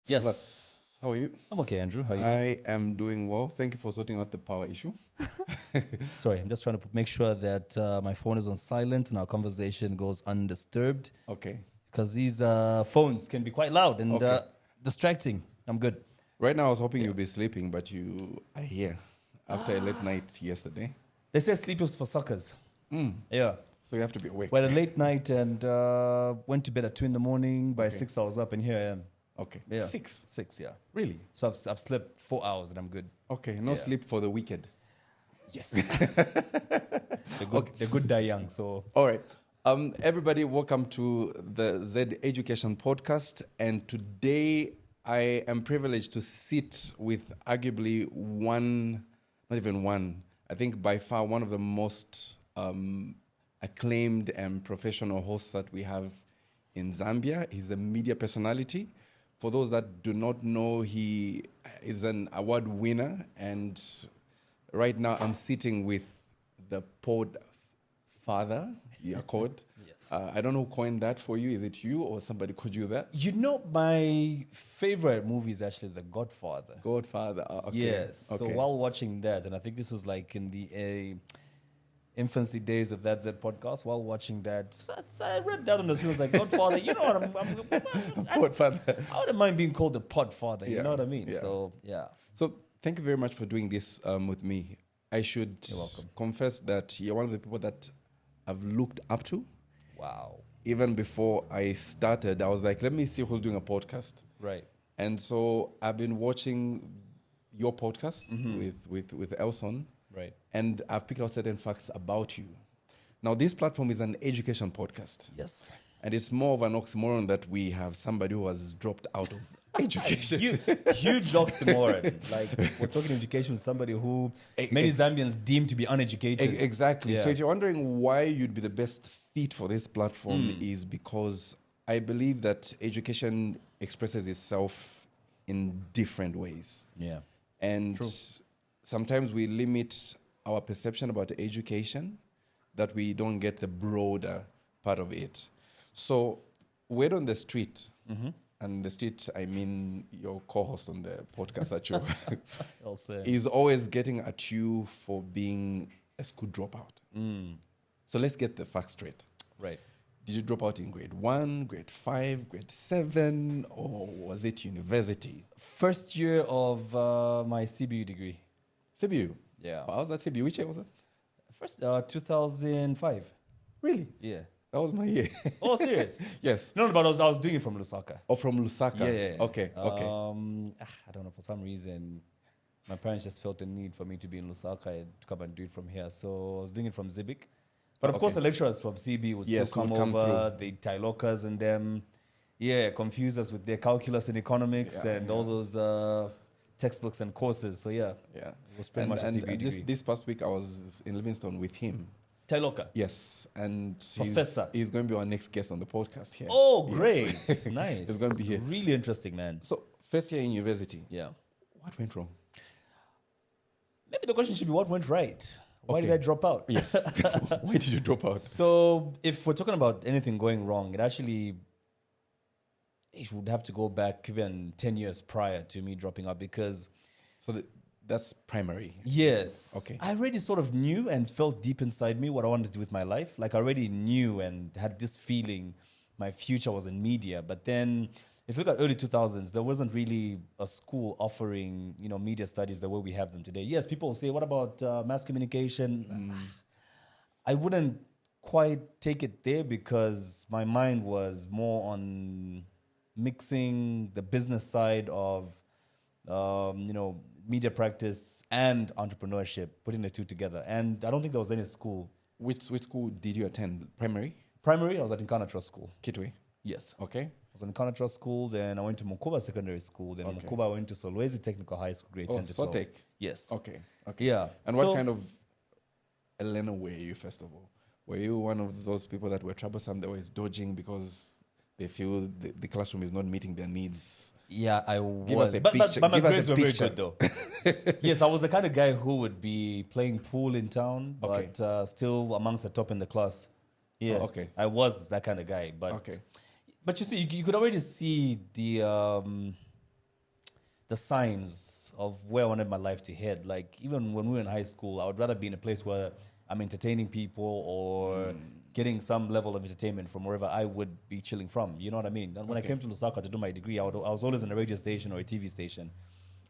Yes. How are you? I'm okay, Andrew. How are you? I am doing well. Thank you for sorting out the power issue. Sorry, I'm just trying to make sure that my phone is on silent and our conversation goes undisturbed Okay. because these phones can be quite loud and Okay. distracting. I'm good. Right now, I was hoping you'd be sleeping, but you are here after a late night yesterday. They say sleep is for suckers. Yeah. So you have to be awake. We had a late night and went to bed at 2 in the morning. By Okay. 6, I was up and here I am. Okay. Yeah. 6. 6, yeah. Really? So I've slept 4 hours and I'm good. Okay. No Yeah. sleep for the wicked. Yes. They're good die young. So All right. Everybody, welcome to the Z Education podcast. And today I am privileged to sit with arguably one, not even one, I think by far one of the most acclaimed and professional hosts that we have in Zambia. He's a media personality. For those that do not know, he is an award winner. And right now I'm sitting with the pod father, you are called. Yes. I don't know who coined that for you. Is it you or somebody called you that? You know, my favorite movie is actually The Godfather. Godfather. Okay. Yes. So Okay. while watching that, and I think this was like in the infancy days of that Z podcast, while watching that, I read that on the screen. I was like, Godfather, you know what? Godfather. I wouldn't mind being called the Podfather. You Yeah, know what I mean? yeah. So, yeah. So thank you very much for doing this with me. I should You're welcome. confess that you're one of the people that I've looked up to. Wow. Even before I started, I was like, let me see who's doing a podcast. Right. And so I've been watching your podcast with Elson. Right. And I've picked out certain facts about you. Now, this platform is an education podcast. Yes. And it's more of an oxymoron that we have somebody who has dropped out of education. Huge oxymoron. Like, we're talking education with somebody who many Zambians deem to be uneducated. Exactly. Yeah. So if you're wondering why you'd be the best fit for this platform is because I believe that education expresses itself in different ways. Yeah. And True. sometimes we limit our perception about education that we don't get the broader part of it. So word on the street, and the street, I mean your co-host on the podcast that you I'll say. is always getting at you for being a school dropout. So let's get the facts straight. Right. Did you drop out in grade 1, grade 5, grade 7, or was it university? First year of my CBU degree. CBU? Yeah. How was that CBU? Which year was that? First, 2005. Really? Yeah. That was my year. Oh, serious? Yes. No, but I was doing it from Lusaka. Or from Lusaka? Yeah. Okay, okay. I don't know, for some reason, my parents just felt the need for me to be in Lusaka and to come and do it from here. So I was doing it from Zibic. But of course, the lecturers from CB would Yes, still come would come over. They tie lockers and them, confuse us with their calculus and economics and all those textbooks and courses. So yeah, Yeah. it was pretty much a CB and degree. this past week, I was in Livingstone with him. Tie locker. Yes. And Professor. he's going to be our next guest on the podcast here. Oh, Yes. great. Nice. He's going to be here. Really interesting, man. So, first year in university, Yeah. what went wrong? Maybe the question should be what went right? Why Okay. did I drop out? Yes. Why did you drop out? So, if we're talking about anything going wrong, it would have to go back even 10 years prior to me dropping out because, So that's primary. yes, Okay. I already sort of knew and felt deep inside me what I wanted to do with my life. Like, I already knew and had this feeling my future was in media. But then, if you look at early 2000s, there wasn't really a school offering, media studies the way we have them today. Yes, people will say, what about mass communication? I wouldn't quite take it there because my mind was more on mixing the business side of, media practice and entrepreneurship, putting the two together. And I don't think there was any school. Which school did you attend? Primary? Primary, I was at Nkana Trust School. Kitwe? Yes. Okay. I was in Nkana Trust School, then I went to Mukuba Secondary School, then Okay. Mukuba I went to Solwezi Technical High School, grade 10 to 12. Sotek. Yes. Okay. Okay. Yeah. And what kind of a learner were you, first of all? Were you one of those people that were troublesome, that was dodging because they feel the classroom is not meeting their needs? Yeah, I Give us was. a But picture. my Give us grades a were very picture. good, though. Yes, I was the kind of guy who would be playing pool in town, Okay. but still amongst the top in the class. Yeah, Oh, okay. I was that kind of guy. But Okay. but you see, you could already see the the signs of where I wanted my life to head. Like even when we were in high school, I would rather be in a place where I'm entertaining people or getting some level of entertainment from wherever I would be chilling from. You know what I mean? And when I came to Lusaka to do my degree, I was always in a radio station or a TV station.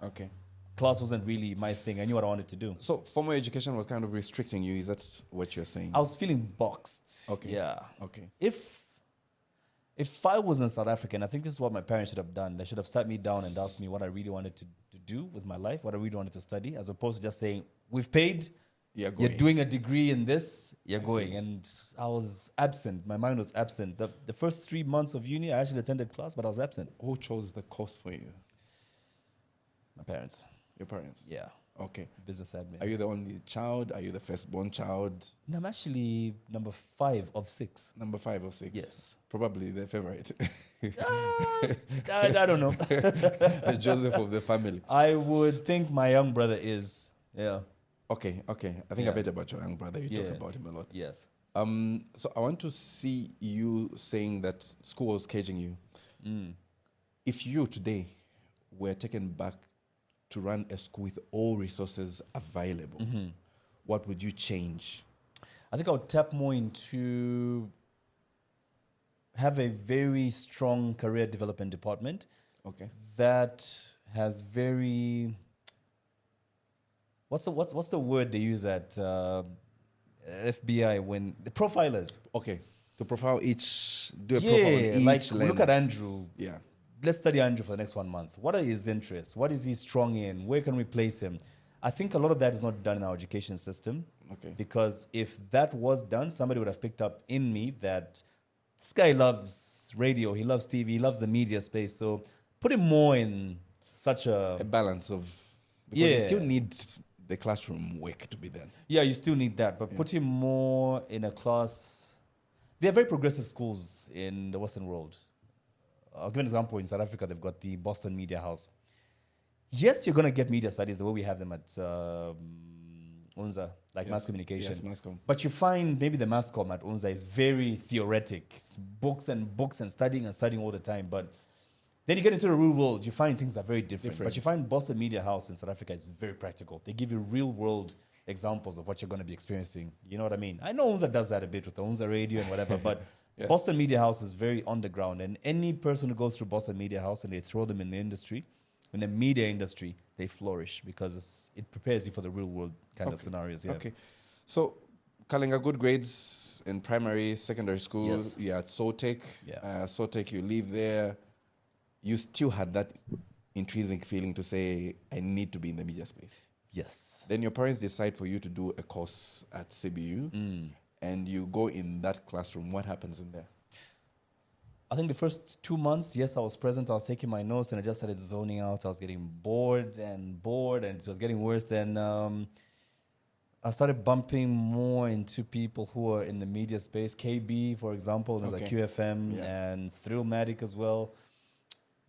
Okay. Class wasn't really my thing. I knew what I wanted to do. So formal education was kind of restricting you. Is that what you're saying? I was feeling boxed. Okay. Yeah. Okay. If I was in South Africa, and I think this is what my parents should have done, they should have sat me down and asked me what I really wanted to do with my life, what I really wanted to study, as opposed to just saying, we've paid, you're doing a degree in this, you're going. And I was absent. My mind was absent. The first 3 months of uni, I actually attended class, but I was absent. Who chose the course for you? My parents. Your parents? Yeah. Okay. Business admin. Are you the only child? Are you the firstborn child? No, I'm actually number 5 of 6. Number 5 of 6? Yes. Probably the favorite. I don't know. The Joseph of the family. I would think my young brother is. Yeah. Okay. I think I've heard about your young brother. You talk about him a lot. Yes. So I want to see you saying that school was caging you. If you today were taken back to run a school with all resources available, what would you change? I think I would tap more into have a very strong career development department. Okay. That has very what's the word they use at FBI when the profilers. Okay. To profile each, do a profile on each like learner. look at Andrew. Yeah. Let's study Andrew for the next 1 month. What are his interests? What is he strong in? Where can we place him? I think a lot of that is not done in our education system. Okay. Because if that was done, somebody would have picked up in me that this guy loves radio, he loves TV, he loves the media space. So put him more in such A balance of... Because you still need the classroom work to be done. Yeah, you still need that. But put him more in a class... There are very progressive schools in the Western world. I'll give an example. In South Africa, they've got the Boston Media House. Yes, you're going to get media studies the way we have them at UNZA, like mass communication. Yes, mass com. But you find maybe the mass com at UNZA is very theoretic. It's books and studying all the time. But then you get into the real world, you find things are very different. But you find Boston Media House in South Africa is very practical. They give you real world examples of what you're going to be experiencing. You know what I mean? I know UNZA does that a bit with the UNZA radio and whatever, but Boston Media House is very on the ground. And any person who goes through Boston Media House and they throw them in the industry, in the media industry, they flourish because it prepares you for the real world kind of scenarios. Yeah. Okay. So, Kalenga, good grades in primary, secondary school. Yes. Yeah, at Sotec. Yeah. Sotec, you live there. You still had that intrinsic feeling to say, I need to be in the media space. Yes. Then your parents decide for you to do a course at CBU. And you go in that classroom. What happens in there? I think the first 2 months, yes, I was present. I was taking my notes and I just started zoning out. I was getting bored and it was getting worse. Then I started bumping more into people who are in the media space. KB, for example, there's like QFM and Thrillmatic as well.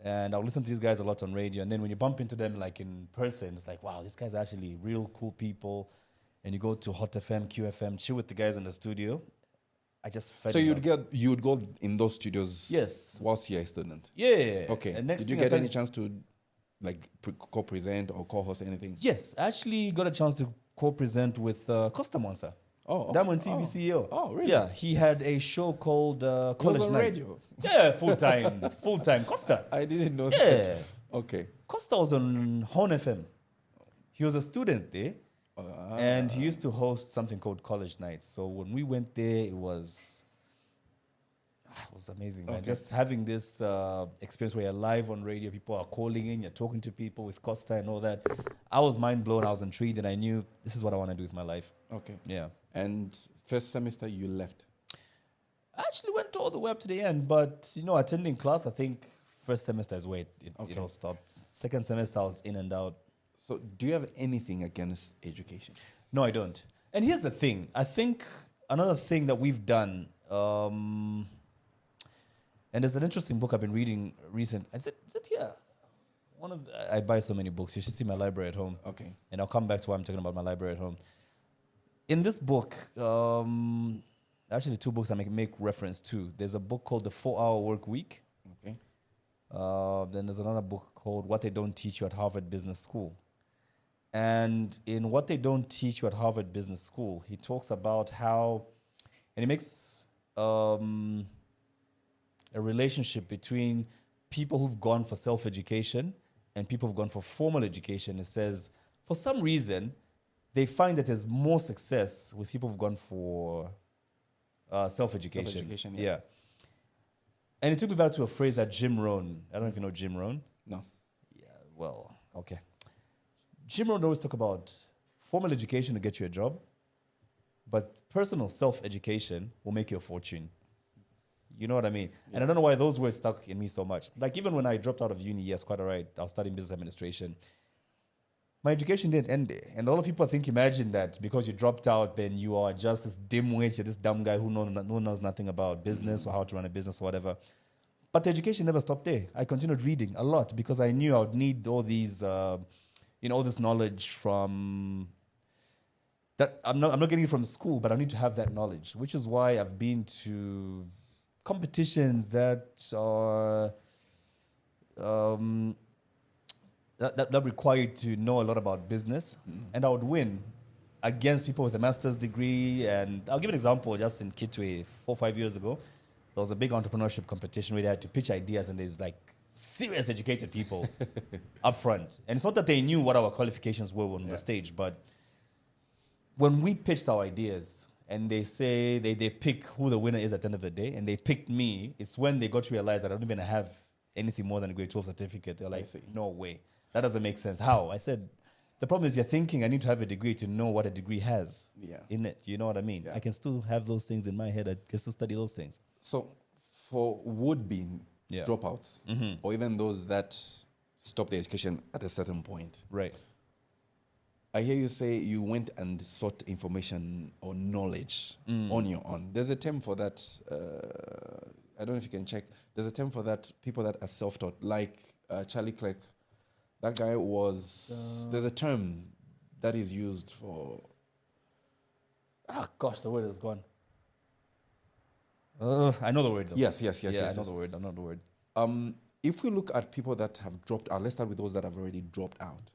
And I'll listen to these guys a lot on radio. And then when you bump into them like in person, it's like, wow, these guys are actually real cool people. And you go to Hot FM, QFM, chill with the guys in the studio. I just felt so you'd go in those studios whilst you're a student? Yeah. Okay. And next Did you get any chance to like co-present or co-host anything? Yes. I actually got a chance to co-present with Costa Monsa. Diamond TV CEO. Oh, really? Yeah. He had a show called College on Night. radio? Yeah, full-time. Costa. I didn't know that. Yeah. Okay. Costa was on Horn FM. He was a student there. And he used to host something called College Nights. So when we went there, it was amazing, man. Just having this experience where you're live on radio, people are calling in, you're talking to people with Costa and all that. I was mind blown. I was intrigued, and I knew this is what I want to do with my life. Okay. Yeah. And first semester, you left? I actually went all the way up to the end, but, attending class, I think first semester is where it all stopped. Second semester, I was in and out. So do you have anything against education? No, I don't. And here's the thing. I think another thing that we've done, and there's an interesting book I've been reading recent. Is it here? I buy so many books. You should see my library at home. Okay. And I'll come back to why I'm talking about my library at home. In this book, actually 2 books I make reference to. There's a book called The 4-Hour Work Week. Okay. Then there's another book called What They Don't Teach You at Harvard Business School. And in What They Don't Teach You at Harvard Business School, he talks about how, and he makes a relationship between people who've gone for self-education and people who've gone for formal education. It says, for some reason, they find that there's more success with people who've gone for self-education. Self-education, yeah. Yeah. And it took me back to a phrase that Jim Rohn, I don't know if you know Jim Rohn. No. Yeah, well, okay. Jim Rohn always talk about formal education to get you a job, but personal self-education will make you a fortune. You know what I mean? Yeah. And I don't know why those words stuck in me so much. Like even when I dropped out of uni, yes, quite all right, I was studying business administration. My education didn't end there. And a lot of people imagine that because you dropped out, then you are just this dimwit, you're this dumb guy who knows nothing about business or how to run a business or whatever. But the education never stopped there. I continued reading a lot because I knew I would need all these, all this knowledge from that. I'm not getting it from school, but I need to have that knowledge, which is why I've been to competitions that are that require you to know a lot about business, and I would win against people with a master's degree. And I'll give an example. Just in Kitwe, 4 or 5 years ago, there was a big entrepreneurship competition where they had to pitch ideas, and there's like serious educated people up front. And it's not that they knew what our qualifications were on the stage, but when we pitched our ideas and they say they pick who the winner is at the end of the day, and they picked me, it's when they got to realize that I don't even have anything more than a grade 12 certificate. They're like, no way. That doesn't make sense. How? I said, the problem is you're thinking I need to have a degree to know what a degree has in it. You know what I mean? Yeah. I can still have those things in my head. I can still study those things. So for would-be dropouts, or even those that stop their education at a certain point, right? I hear you say you went and sought information or knowledge on your own. There's a term for that. I don't know if you can check. There's a term for that, people that are self-taught, like Charlie Clerk. That guy was... there's a term that is used for... gosh, the word is gone. I know the word, though. Yes. I know the word. If we look at people that have dropped out, let's start with those that have already dropped out.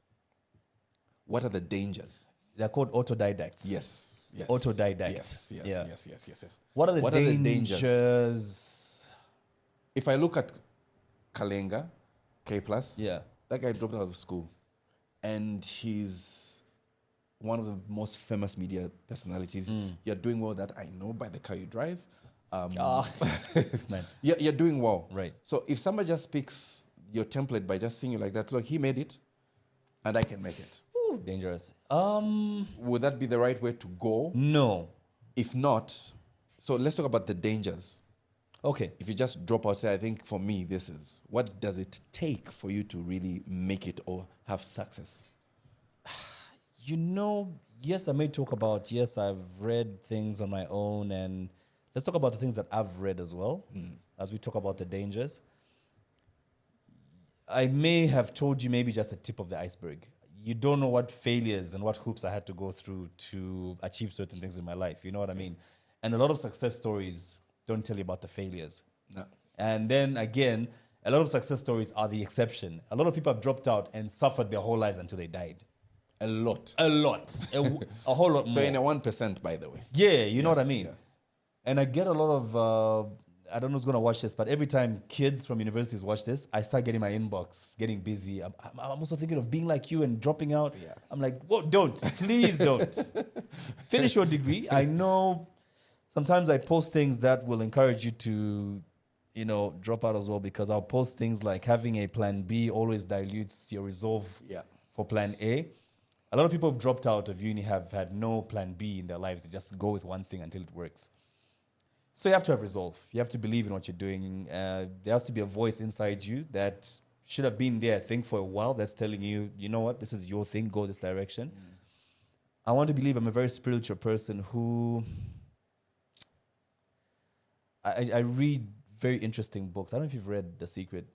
What are the dangers? They're called autodidacts. Yes. Autodidacts. Yes. What are the dangers? If I look at Kalenga, KPLUS, yeah, that guy dropped out of school, and he's one of the most famous media personalities. You're doing well, that I know by the car you drive. This man. You're doing well. Right. So if somebody just picks your template by just seeing you like that, look, he made it, and I can make it. Ooh, dangerous. Would that be the right way to go? No. If not, so let's talk about the dangers. Okay. If you just drop out, say, I think for me, this is, what does it take for you to really make it or have success? Yes, I may talk about, yes, I've read things on my own, and let's talk about the things that I've read as well, as we talk about the dangers. I may have told you maybe just a tip of the iceberg. You don't know what failures and what hoops I had to go through to achieve certain things in my life. You know what I mean? And a lot of success stories don't tell you about the failures. No. And then again, a lot of success stories are the exception. A lot of people have dropped out and suffered their whole lives until they died. A lot. A whole lot more. So in a 1%, by the way. Yeah, you know what I mean? Yeah. And I get a lot of, I don't know who's going to watch this, but every time kids from universities watch this, I start getting my inbox, getting busy. I'm also thinking of being like you and dropping out. Yeah. I'm like, whoa, don't. Please don't. Finish your degree. I know sometimes I post things that will encourage you to, drop out as well, because I'll post things like having a plan B always dilutes your resolve for plan A. A lot of people who've dropped out of uni have had no plan B in their lives. They just go with one thing until it works. So you have to have resolve. You have to believe in what you're doing. There has to be a voice inside you that should have been there, I think, for a while, that's telling you, you know what, this is your thing, go this direction. I want to believe I'm a very spiritual person who... I read very interesting books. I don't know if you've read The Secret.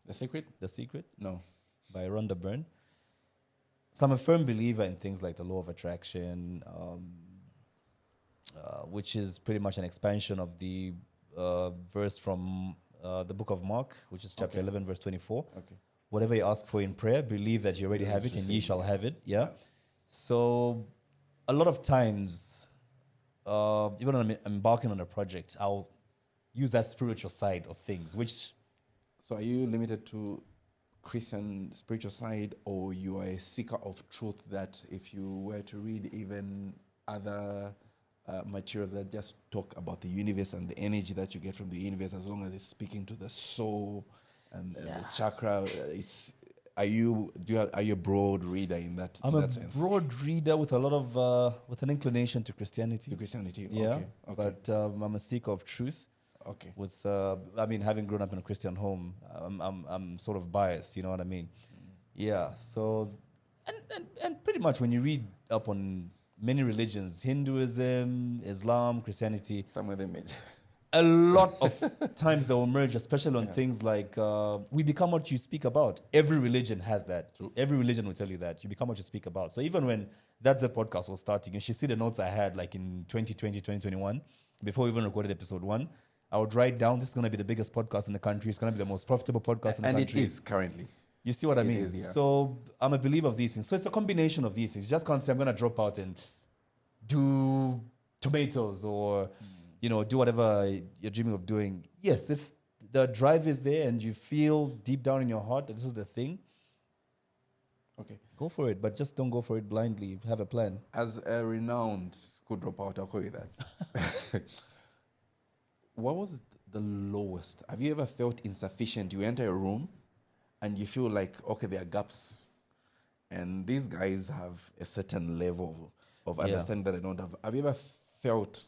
The Secret? The Secret? No. By Rhonda Byrne. So I'm a firm believer in things like the law of attraction, which is pretty much an expansion of the verse from the book of Mark, which is chapter 11, verse 24. Okay. Whatever you ask for in prayer, believe that you already have it and ye shall have it. Yeah. So a lot of times, even when I'm embarking on a project, I'll use that spiritual side of things, which... So are you limited to Christian spiritual side, or you are a seeker of truth that if you were to read even other materials that just talk about the universe and the energy that you get from the universe, as long as it's speaking to the soul and the chakra, are you a broad reader in that? I'm in a that sense? broad reader with a lot of with an inclination to Christianity. To Christianity, Yeah, okay. but I'm a seeker of truth. Okay. With having grown up in a Christian home, I'm sort of biased. You know what I mean? Yeah. So, and pretty much when you read up on many religions, Hinduism, Islam, Christianity, Some of them made. a lot of times they will merge, especially on things like we become what you speak about. Every religion has that. True. Every religion will tell you that. You become what you speak about. So even when that's the podcast was starting, you should see the notes I had like in 2020, 2021, before we even recorded episode 1. I would write down, this is going to be the biggest podcast in the country. It's going to be the most profitable podcast in the country. And it is currently. You see what I mean? is, yeah. So I'm a believer of these things. So it's a combination of these things. You just can't say I'm going to drop out and do tomatoes or, do whatever you're dreaming of doing. Yes, if the drive is there and you feel deep down in your heart that this is the thing, Okay. go for it. But just don't go for it blindly. Have a plan. As a renowned school dropout, I'll call you that. What was the lowest? Have you ever felt insufficient? You enter a room and you feel like, okay, there are gaps. And these guys have a certain level of understanding that I don't have. Have you ever felt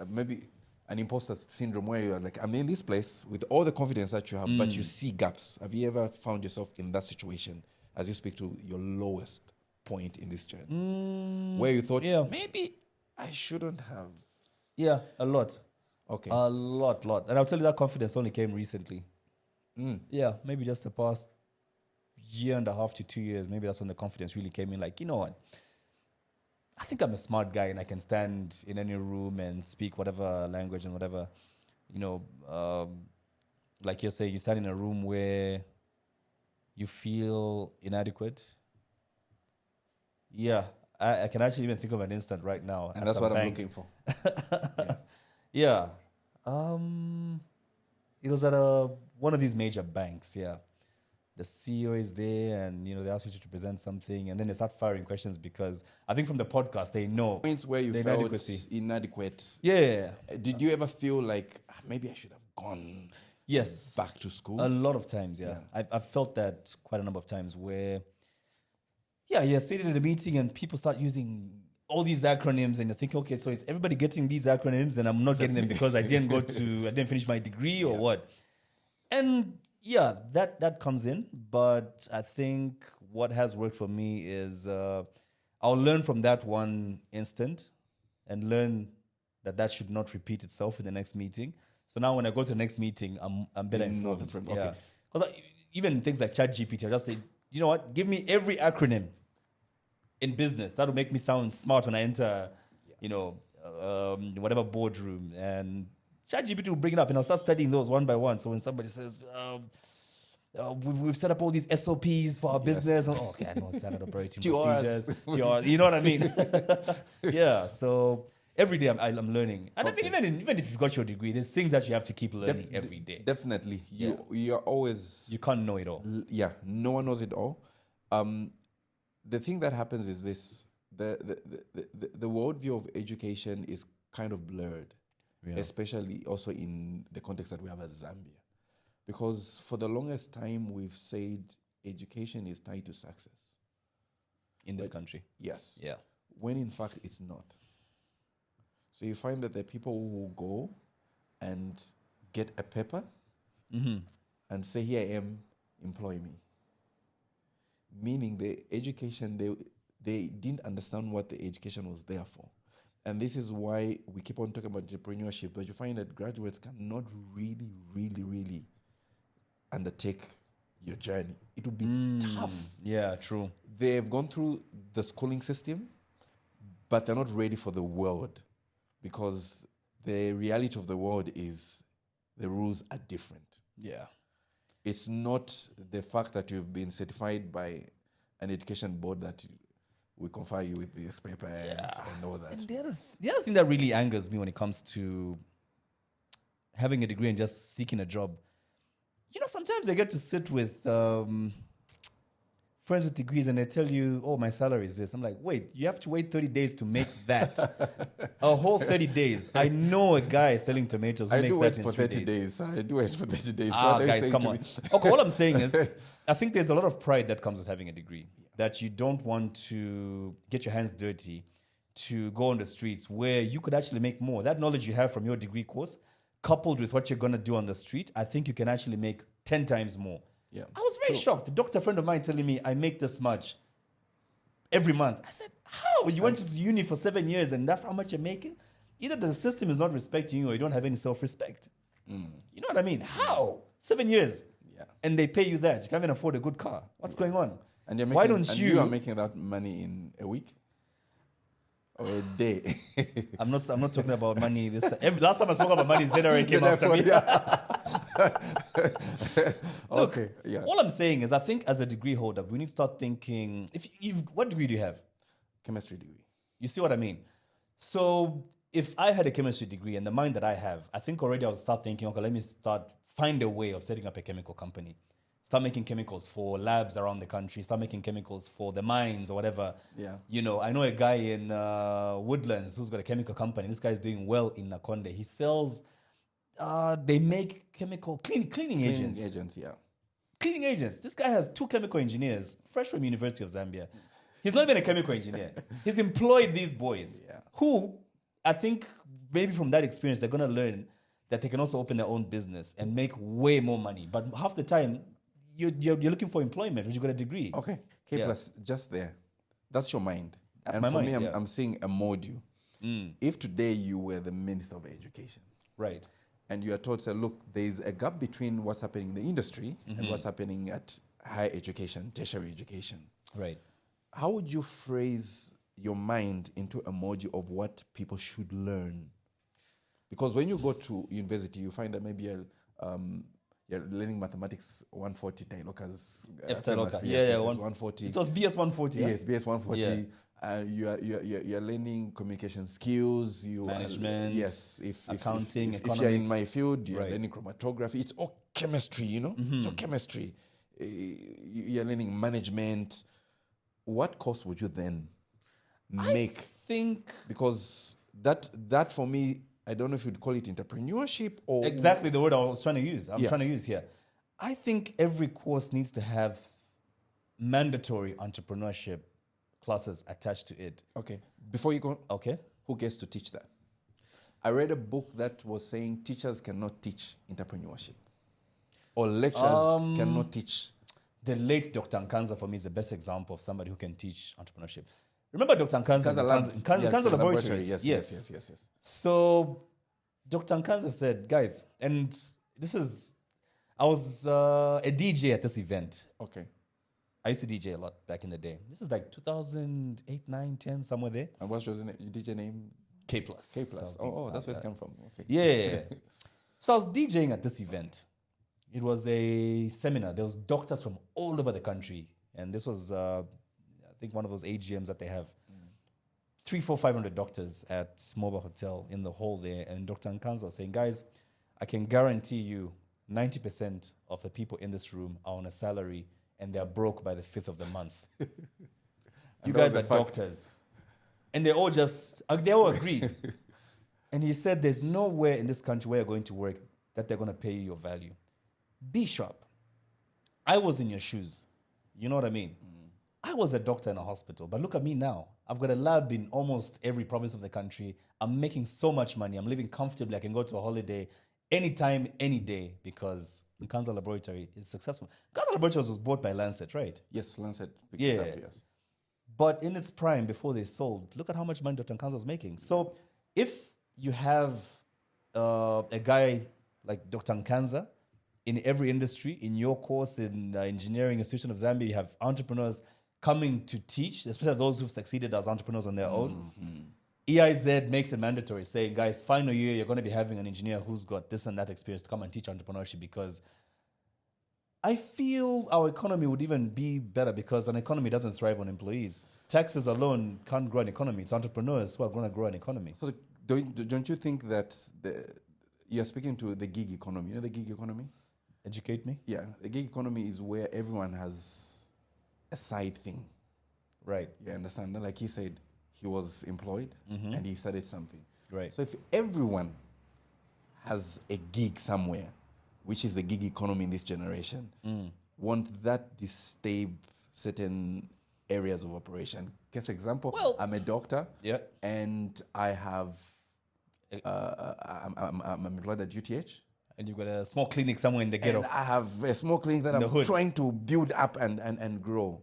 maybe an imposter syndrome where you're like, I'm in this place with all the confidence that you have, but you see gaps? Have you ever found yourself in that situation as you speak to your lowest point in this journey? Where you thought, maybe I shouldn't have. Yeah, a lot. Okay. A lot. And I'll tell you that confidence only came recently. Yeah, maybe just the past year and a half to 2 years. Maybe that's when the confidence really came in. Like, you know what? I think I'm a smart guy and I can stand in any room and speak whatever language and whatever. Like you're saying, you stand in a room where you feel inadequate. Yeah, I can actually even think of an instant right now. And that's what I'm looking for. Yeah. It was at one of these major banks, yeah. The CEO is there and, they ask you to present something and then they start firing questions because I think from the podcast, they know. Points where you felt inadequate. Yeah. Did you ever feel like, maybe I should have gone back to school? A lot of times, yeah. I've felt that quite a number of times where, you're sitting in a meeting and people start using all these acronyms and you're thinking, okay, so it's everybody getting these acronyms and I'm not getting them because I didn't finish my degree or what. And that comes in. But I think what has worked for me is I'll learn from that one instant and learn that should not repeat itself in the next meeting. So now when I go to the next meeting, I'm better informed. Okay. Because even things like ChatGPT, I'll just say, you know what, give me every acronym in business. That'll make me sound smart when I enter, whatever boardroom. And ChatGPT will bring it up and I'll start studying those one by one. So when somebody says, we've set up all these SOPs for our business. And, okay, I know standard operating procedures. You know what I mean? Yeah, so every day I'm learning. And I mean, even if you've got your degree, there's things that you have to keep learning every day. Definitely. You're always... You can't know it all. Yeah, no one knows it all. The thing that happens is this. The worldview of education is kind of blurred, especially also in the context that we have as Zambia. Because for the longest time, we've said education is tied to success. In this country? Yes. Yeah. When in fact, it's not. So you find that there are people who go and get a paper and say, here I am, employ me. Meaning the education, they didn't understand what the education was there for. And this is why we keep on talking about entrepreneurship, but you find that graduates cannot really, really, really undertake your journey. It would be tough. Yeah, true. They've gone through the schooling system, but they're not ready for the world because the reality of the world is the rules are different. Yeah. It's not the fact that you've been certified by an education board that we confer you with this paper and all that. And the other thing that really angers me when it comes to having a degree and just seeking a job, sometimes I get to sit with friends with degrees and they tell you, oh, my salary is this. I'm like, wait, you have to wait 30 days to make that. A whole 30 days. I know a guy selling tomatoes who makes that in 3 days. I do wait for 30 days. Guys, come on. Okay, all I'm saying is, I think there's a lot of pride that comes with having a degree. That you don't want to get your hands dirty to go on the streets where you could actually make more. That knowledge you have from your degree course, coupled with what you're going to do on the street, I think you can actually make 10 times more. Yeah. I was very shocked. A doctor friend of mine telling me I make this much every month. I said, how? You went to uni for 7 years and that's how much you're making? Either the system is not respecting you or you don't have any self-respect. You know what I mean? How? 7 years. Yeah. And they pay you that. You can't even afford a good car. What's going on? And you're making, why don't you are making that money in a week or a day? I'm not talking about money this time. Last time I spoke about money, ZedEdu came after me. Look, all I'm saying is I think as a degree holder, we need to start thinking, what degree do you have? Chemistry degree. You see what I mean? So if I had a chemistry degree and the mind that I have, I think already I would start thinking, okay, let me find a way of setting up a chemical company. Start making chemicals for labs around the country. Start making chemicals for the mines or whatever. Yeah. I know a guy in Woodlands who's got a chemical company. This guy is doing well in Nakonde. He sells, they make chemical cleaning agents. Cleaning agents. This guy has 2 chemical engineers, fresh from University of Zambia. He's not even a chemical engineer. He's employed these boys who, I think, maybe from that experience, they're going to learn that they can also open their own business and make way more money. But half the time, you're looking for employment when you got a degree. Okay. KPLUS, just there. That's your mind. That's and my for mind, me, I'm seeing a module. If today you were the Minister of Education, right, and you are told, say, look, there's a gap between what's happening in the industry and what's happening at higher education, tertiary education. Right. How would you phrase your mind into a module of what people should learn? Because when you go to university, you find that maybe you're learning mathematics 140 Tailoka's. Yes, 140. It was BS 140. Yes, BS 140. You're learning communication skills, management, accounting, if economics. you're in my field, you're learning chromatography. It's all chemistry, It's all chemistry. You're learning management. What course would you then make? I think because that for me, I don't know if you'd call it entrepreneurship or exactly the word I was trying to use. I'm trying to use here. I think every course needs to have mandatory entrepreneurship classes attached to it. Okay. Before you go, okay, who gets to teach that? I read a book that was saying teachers cannot teach entrepreneurship, or lecturers cannot teach. The late Dr. Nkanza for me is the best example of somebody who can teach entrepreneurship. Remember Dr. Nkanza? Nkanza Laboratories. Yes. So Dr. Nkanza said, guys, and I was a DJ at this event. Okay. I used to DJ a lot back in the day. This is like 2008, 9, 10, somewhere there. And what was your DJ name? KPLUS. KPLUS. Oh, that's where it's come from. Okay. Yeah. So I was DJing at this event. It was a seminar. There was doctors from all over the country. And this was, I think, one of those AGMs that they have. 300, 400, 500 doctors at Mobile Hotel in the hall there. And Dr. Nkanza was saying, guys, I can guarantee you 90% of the people in this room are on a salary and they're broke by the 5th of the month. You guys are doctors. And they all agreed. And he said, there's nowhere in this country where you're going to work that they're going to pay you your value. Be sharp. I was in your shoes. You know what I mean? I was a doctor in a hospital, but look at me now. I've got a lab in almost every province of the country. I'm making so much money. I'm living comfortably. I can go to a holiday anytime, any day, because Nkanza Laboratory is successful. Nkanza Laboratories was bought by Lancet, right? Yes, Lancet. Yeah. But in its prime, before they sold, look at how much money Dr. Nkanza is making. So if you have a guy like Dr. Nkanza in every industry, in your course in Engineering Institution of Zambia, you have entrepreneurs coming to teach, especially those who've succeeded as entrepreneurs on their own. EIZ makes it mandatory, saying, guys, final year, you're going to be having an engineer who's got this and that experience to come and teach entrepreneurship, because I feel our economy would even be better, because an economy doesn't thrive on employees. Taxes alone can't grow an economy. It's entrepreneurs who are going to grow an economy. So don't you think that you're speaking to the gig economy? You know the gig economy? Educate me. Yeah, the gig economy is where everyone has a side thing. Right. You understand? Like he said, he was employed and he started something. Right. So if everyone has a gig somewhere, which is the gig economy in this generation, won't that disturb certain areas of operation? Case example, Well, I'm a doctor, yeah, and I have I'm employed at UTH. and you've got a small clinic somewhere in the ghetto. And I have a small clinic that I'm hood. trying to build up and grow.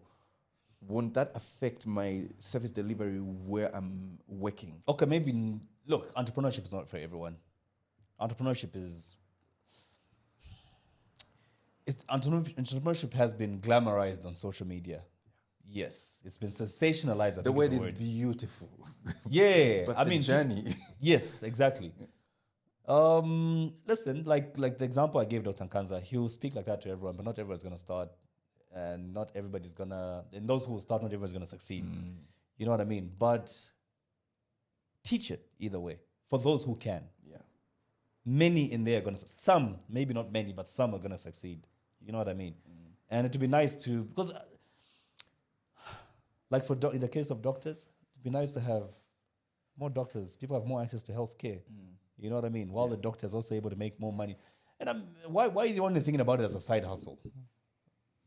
Won't that affect my service delivery where I'm working? Okay, maybe, look, entrepreneurship is not for everyone. Entrepreneurship is... Entrepreneurship has been glamorized on social media. Yes, it's been sensationalized. I The think word is is beautiful. Yeah, But I the mean, journey. yes, exactly. Listen, like the example I gave Dr. Nkanza, he will speak like that to everyone, but not everyone's gonna start, and not everybody's gonna. And those who start, not everyone's gonna succeed. You know what I mean? But teach it either way for those who can. Yeah. Many in there are gonna. Some, maybe not many, but some are gonna succeed. You know what I mean? And it would be nice to, because, like in the case of doctors, it'd be nice to have more doctors. People have more access to healthcare. You know what I mean? While the doctor is also able to make more money. And why are you only thinking about it as a side hustle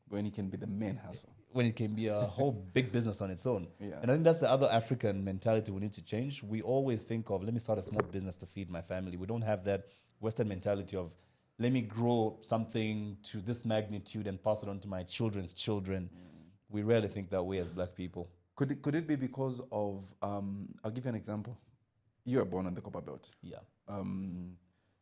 When it can be the main hustle. when it can be a whole big business on its own? Yeah. And I think that's the other African mentality we need to change. We always think of, let me start a small business to feed my family. We don't have that Western mentality of, let me grow something to this magnitude and pass it on to my children's children. We rarely think that way as black people. Could it be because of, I'll give you an example. You were born on the Copper Belt. Yeah.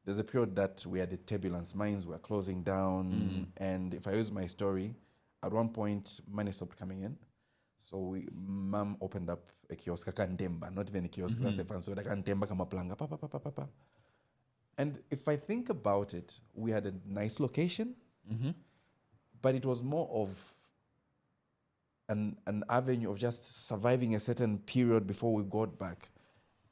There's a period that we had a turbulence. Mines were closing down. And if I use my story, at one point, money stopped coming in. So mom opened up a kiosk, a Kandemba, not even a kiosk, that's a fancy word, a Kandemba kamaplanga, pa, pa, pa, pa, pa, pa. And if I think about it, we had a nice location, but it was more of an avenue of just surviving a certain period before we got back.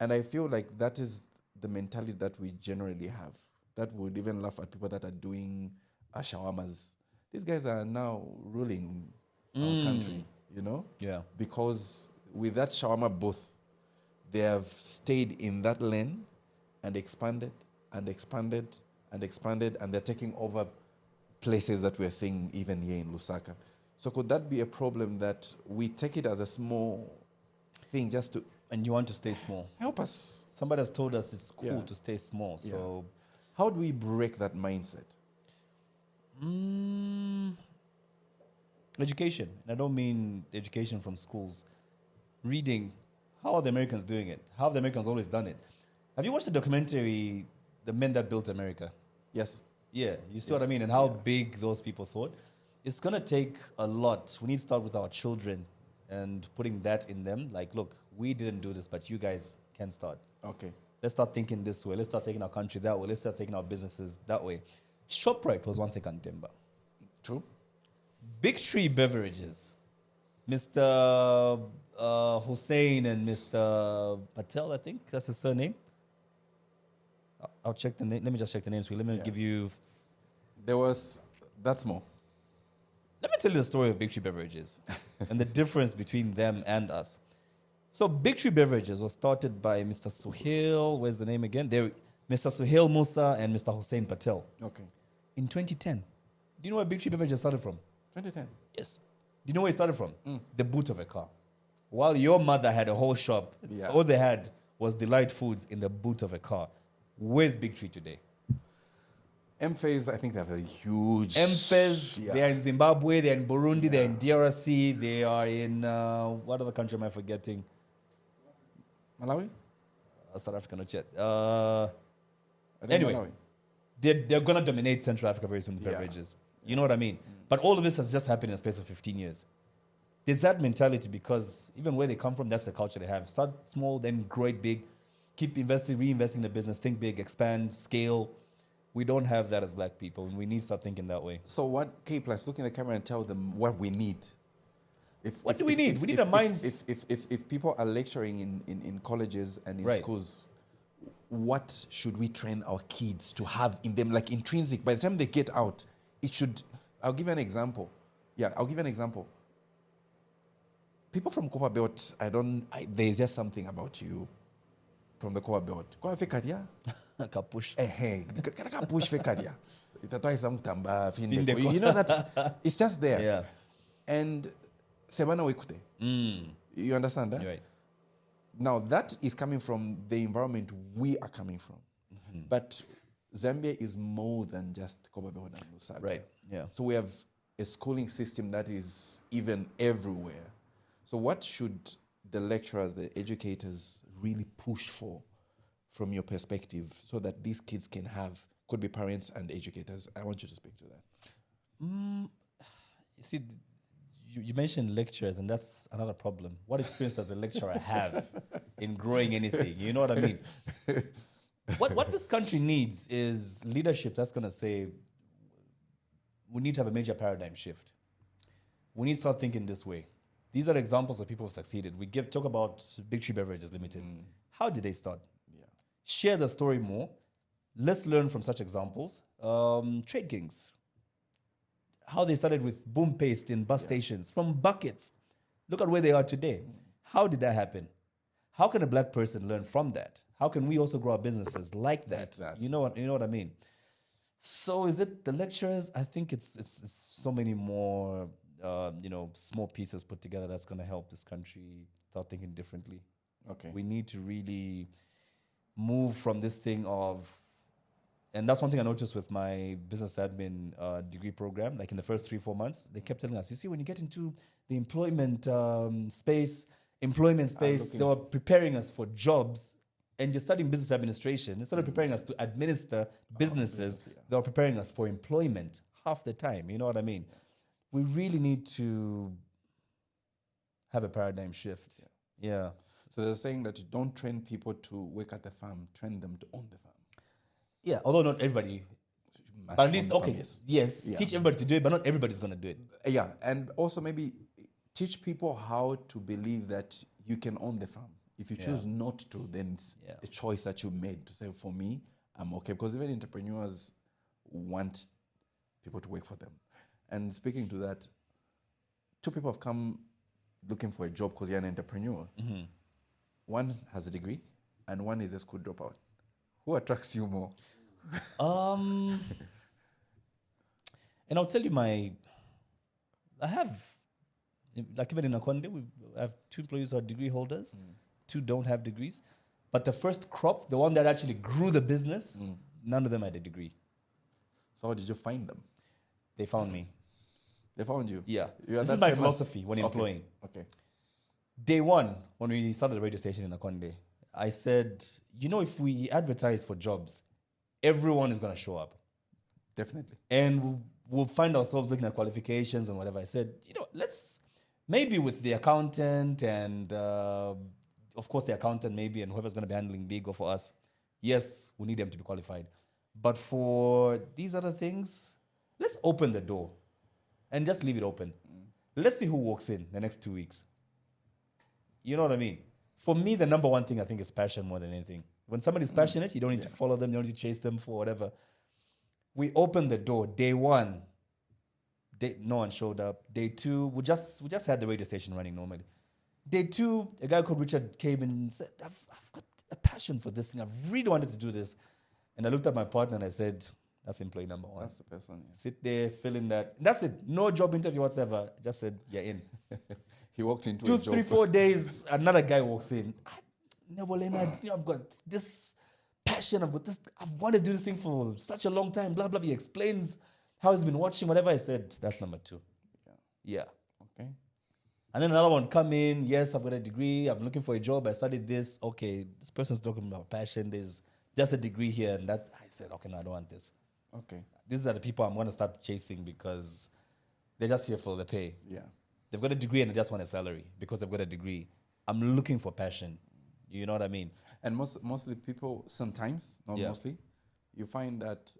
And I feel like that is the mentality that we generally have. That would even laugh at people that are doing shawarmas. These guys are now ruling our country, you know? Yeah. Because with that shawarma booth, they have stayed in that lane and expanded and expanded and expanded, and they're taking over places that we're seeing even here in Lusaka. So could that be a problem that we take it as a small thing just to... And you want to stay small. Help us. Somebody has told us it's cool Yeah. to stay small. So How do we break that mindset? education. And I don't mean education from schools. Reading. How are the Americans doing it? How have the Americans always done it? Have you watched the documentary, The Men That Built America? Yes. Yeah, you see what I mean? And how big those people thought. It's going to take a lot. We need to start with our children and putting that in them. Like, look, we didn't do this, but you guys can start. Okay. Let's start thinking this way. Let's start taking our country that way. Let's start taking our businesses that way. ShopRite was once a Kandemba. True. Big Tree Beverages. Mr. Hussein and Mr. Patel, I think that's his surname. I'll check the name. Let me just check the names. Let me give you... That's more. Let me tell you the story of Big Tree Beverages and the difference between them and us. So Big Tree Beverages was started by Mr. Suhail, where's the name again? Mr. Suhail Musa and Mr. Hussein Patel. Okay. In 2010. Do you know where Big Tree Beverages started from? 2010. Yes. Do you know where it started from? The boot of a car. While your mother had a whole shop, all they had was Delight Foods in the boot of a car. Where's Big Tree today? M-Phase, I think they have a huge... M-Phase, they are in Zimbabwe, they're in Burundi, they're in DRC, they are in... what other country am I forgetting? Malawi? South Africa, not yet. I think Anyway, Malawi. they're going to dominate Central Africa very soon with beverages. You know what I mean? But all of this has just happened in a space of 15 years. there's that mentality because even where they come from, that's the culture they have. Start small, then grow it big. Keep investing, reinvesting in the business. Think big, expand, scale. We don't have that as black people, and we need to start thinking that way. So what, KPLUS, look in the camera and tell them what we need. What do we need? We need a mindset. If people are lecturing in colleges and in schools, what should we train our kids to have in them, like intrinsic? By the time they get out, it should... I'll give you an example. People from Copper Belt, there's just something about you from the Copper Belt. Kwa fekaria? Kapush. Kapush fekaria. You know that it's just there. Yeah. And Semana Wekute. You understand that? You're right. Now that is coming from the environment we are coming from. But Zambia is more than just Copper Belt and Lusaka. Right. Yeah. So we have a schooling system that is even everywhere. So what should the lecturers, the educators really push for from your perspective so that these kids could be parents and educators? I want you to speak to that. You see, you mentioned lecturers, and that's another problem. What experience does a lecturer have in growing anything? You know what I mean? What this country needs is leadership that's going to say, we need to have a major paradigm shift. We need to start thinking this way. These are examples of people who have succeeded. We talk about Big Tree Beverages Limited. How did they start? Yeah. Share the story more. Let's learn from such examples. Trade Kings. How they started with boom paste in bus stations from buckets. Look at where they are today. How did that happen? How can a black person learn from that? How can we also grow our businesses like that? You know what I mean? So is it the lecturers? I think it's so many more small pieces put together that's going to help this country start thinking differently. Okay. We need to really move from this thing of, and that's one thing I noticed with my business admin degree program. Like in the first 3-4 months, they kept telling us, you see, when you get into the employment space, they were preparing us for jobs. And you're studying business administration. Instead of preparing us to administer businesses, they were preparing us for employment half the time. You know what I mean? We really need to have a paradigm shift. Yeah. So they're saying that you don't train people to work at the farm, train them to own the farm. Yeah, although not everybody. But at least, teach everybody to do it, but not everybody's going to do it. Yeah, and also maybe teach people how to believe that you can own the farm. If you choose not to, then it's a choice that you made to say, for me, I'm okay. Because even entrepreneurs want people to work for them. And speaking to that, 2 people have come looking for a job because you're an entrepreneur. One has a degree and one is a school dropout. Who attracts you more? And I'll tell you I have, like even in Akonde, we have 2 employees who are degree holders. 2 don't have degrees. But the first crop, the one that actually grew the business, none of them had a degree. So how did you find them? They found me. They found you? Yeah. This is my philosophy when employing. Okay. Day one, when we started the radio station in Akonde, I said, if we advertise for jobs, everyone is going to show up. Definitely. And we'll find ourselves looking at qualifications and whatever. I said, let's maybe with the accountant and... of course, the accountant maybe and whoever's going to be handling legal for us, yes, we need them to be qualified. But for these other things, let's open the door and just leave it open. Let's see who walks in the next 2 weeks. You know what I mean? For me, the number one thing I think is passion more than anything. When somebody's passionate, you don't need to follow them, you don't need to chase them for whatever. We opened the door. Day one, no one showed up. Day 2, we just had the radio station running normally. Day 2, a guy called Richard came and said, I've got a passion for this thing. I really wanted to do this. And I looked at my partner and I said, that's employee number 1. That's the person. Yeah. Sit there, fill in that. That's it. No job interview whatsoever. Just said, you're in. He walked into 2, a job. 3, 4 days, another guy walks in. I've got this passion. I've wanted to do this thing for such a long time. Blah, blah, blah. He explains how he's been watching, whatever. I said, that's number 2. Yeah. Okay. And then another one come in. Yes, I've got a degree. I'm looking for a job. I studied this. Okay, this person's talking about passion. There's just a degree here. And that I said, okay, no, I don't want this. Okay. These are the people I'm going to start chasing because they're just here for the pay. Yeah. they've got a degree and they just want a salary because they've got a degree. I'm looking for passion. You know what I mean? And mostly people, sometimes, not Yeah. mostly, you find that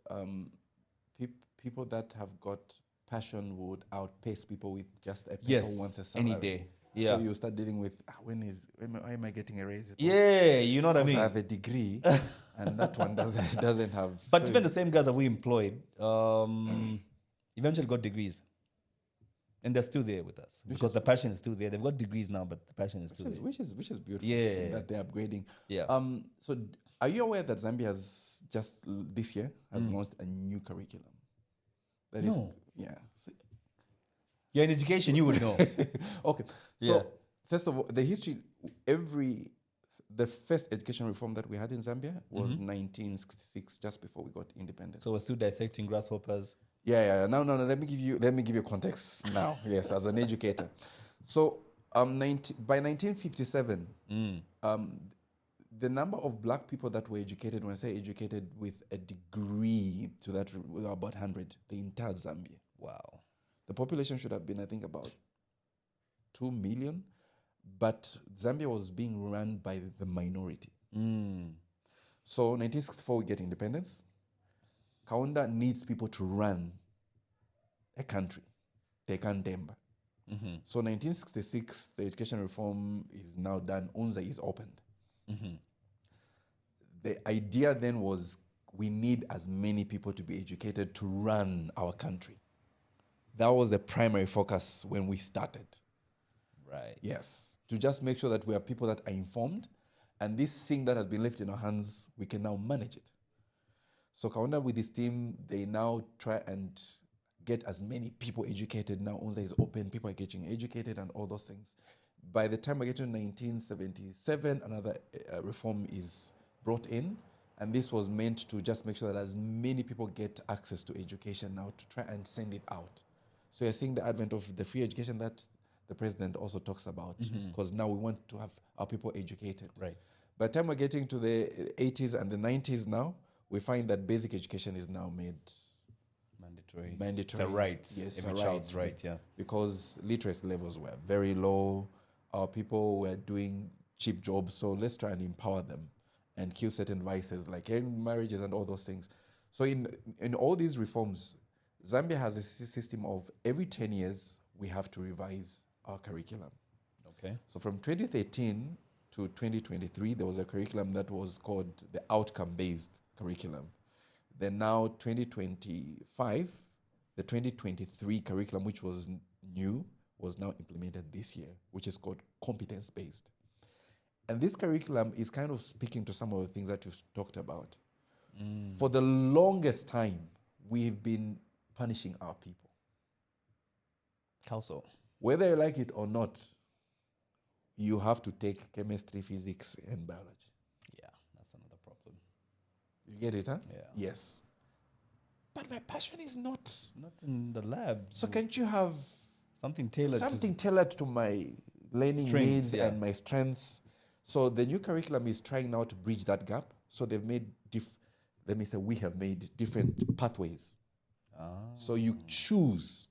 people that have got passion would outpace people with just a paper once a salary. any day. Yeah. So you start dealing with, why am I getting a raise? Yeah, you know what I Because mean? I have a degree and that one doesn't have. But so even the same guys that we employed eventually got degrees. And they're still there with us because the passion is still there. They've got degrees now, but the passion is still there. which is beautiful. Yeah. That they're upgrading. Yeah. So are you aware that Zambia has this year launched a new curriculum? That is, No. yeah. So, You're in education, you would know. okay. So Yeah. first of all, the history, the first education reform that we had in Zambia was 1966, just before we got independence. So we're still dissecting grasshoppers. Yeah. No. Let me give you context now. Yes, as an educator. So by 1957, the number of black people that were educated, when I say educated with a degree to that, were about 100, the entire Zambia. Wow. The population should have been, I think, about 2 million, but Zambia was being run by the minority. So 1964, we get independence. Kaunda needs people to run a country. They can't demba. So 1966, the education reform is now done. UNZA is opened. The idea then was we need as many people to be educated to run our country. That was the primary focus when we started. Right. Yes. To just make sure that we have people that are informed, and this thing that has been left in our hands, we can now manage it. So Kaunda with his team, they now try and get as many people educated. Now UNZA is open, people are getting educated and all those things. By the time we get to 1977, another reform is brought in, and this was meant to just make sure that as many people get access to education now to try and send it out. So you're seeing the advent of the free education that the president also talks about, because now we want to have our people educated. Right. By the time we're getting to the 80s and the 90s now, we find that basic education is now made mandatory. It's a right. Yes, Every child's right, yeah. Because literacy levels were very low. Our people were doing cheap jobs, so let's try and empower them and kill certain vices like marriages and all those things. So in all these reforms, Zambia has a system of every 10 years, we have to revise our curriculum. Okay. So from 2013 to 2023, there was a curriculum that was called the outcome-based curriculum. Then now 2025, the 2023 curriculum, which was new, was now implemented this year, which is called competence-based. And this curriculum is kind of speaking to some of the things that you've talked about. For the longest time, we've been punishing our people. How so? Whether you like it or not, you have to take chemistry, physics, and biology. Yeah, that's another problem. You get it, huh? Yeah. Yes. But my passion is not. Not in the lab. So can't you have Something tailored to my learning Strengths, needs yeah. and my strengths? So the new curriculum is trying now to bridge that gap. So they've made we have made different pathways. So you choose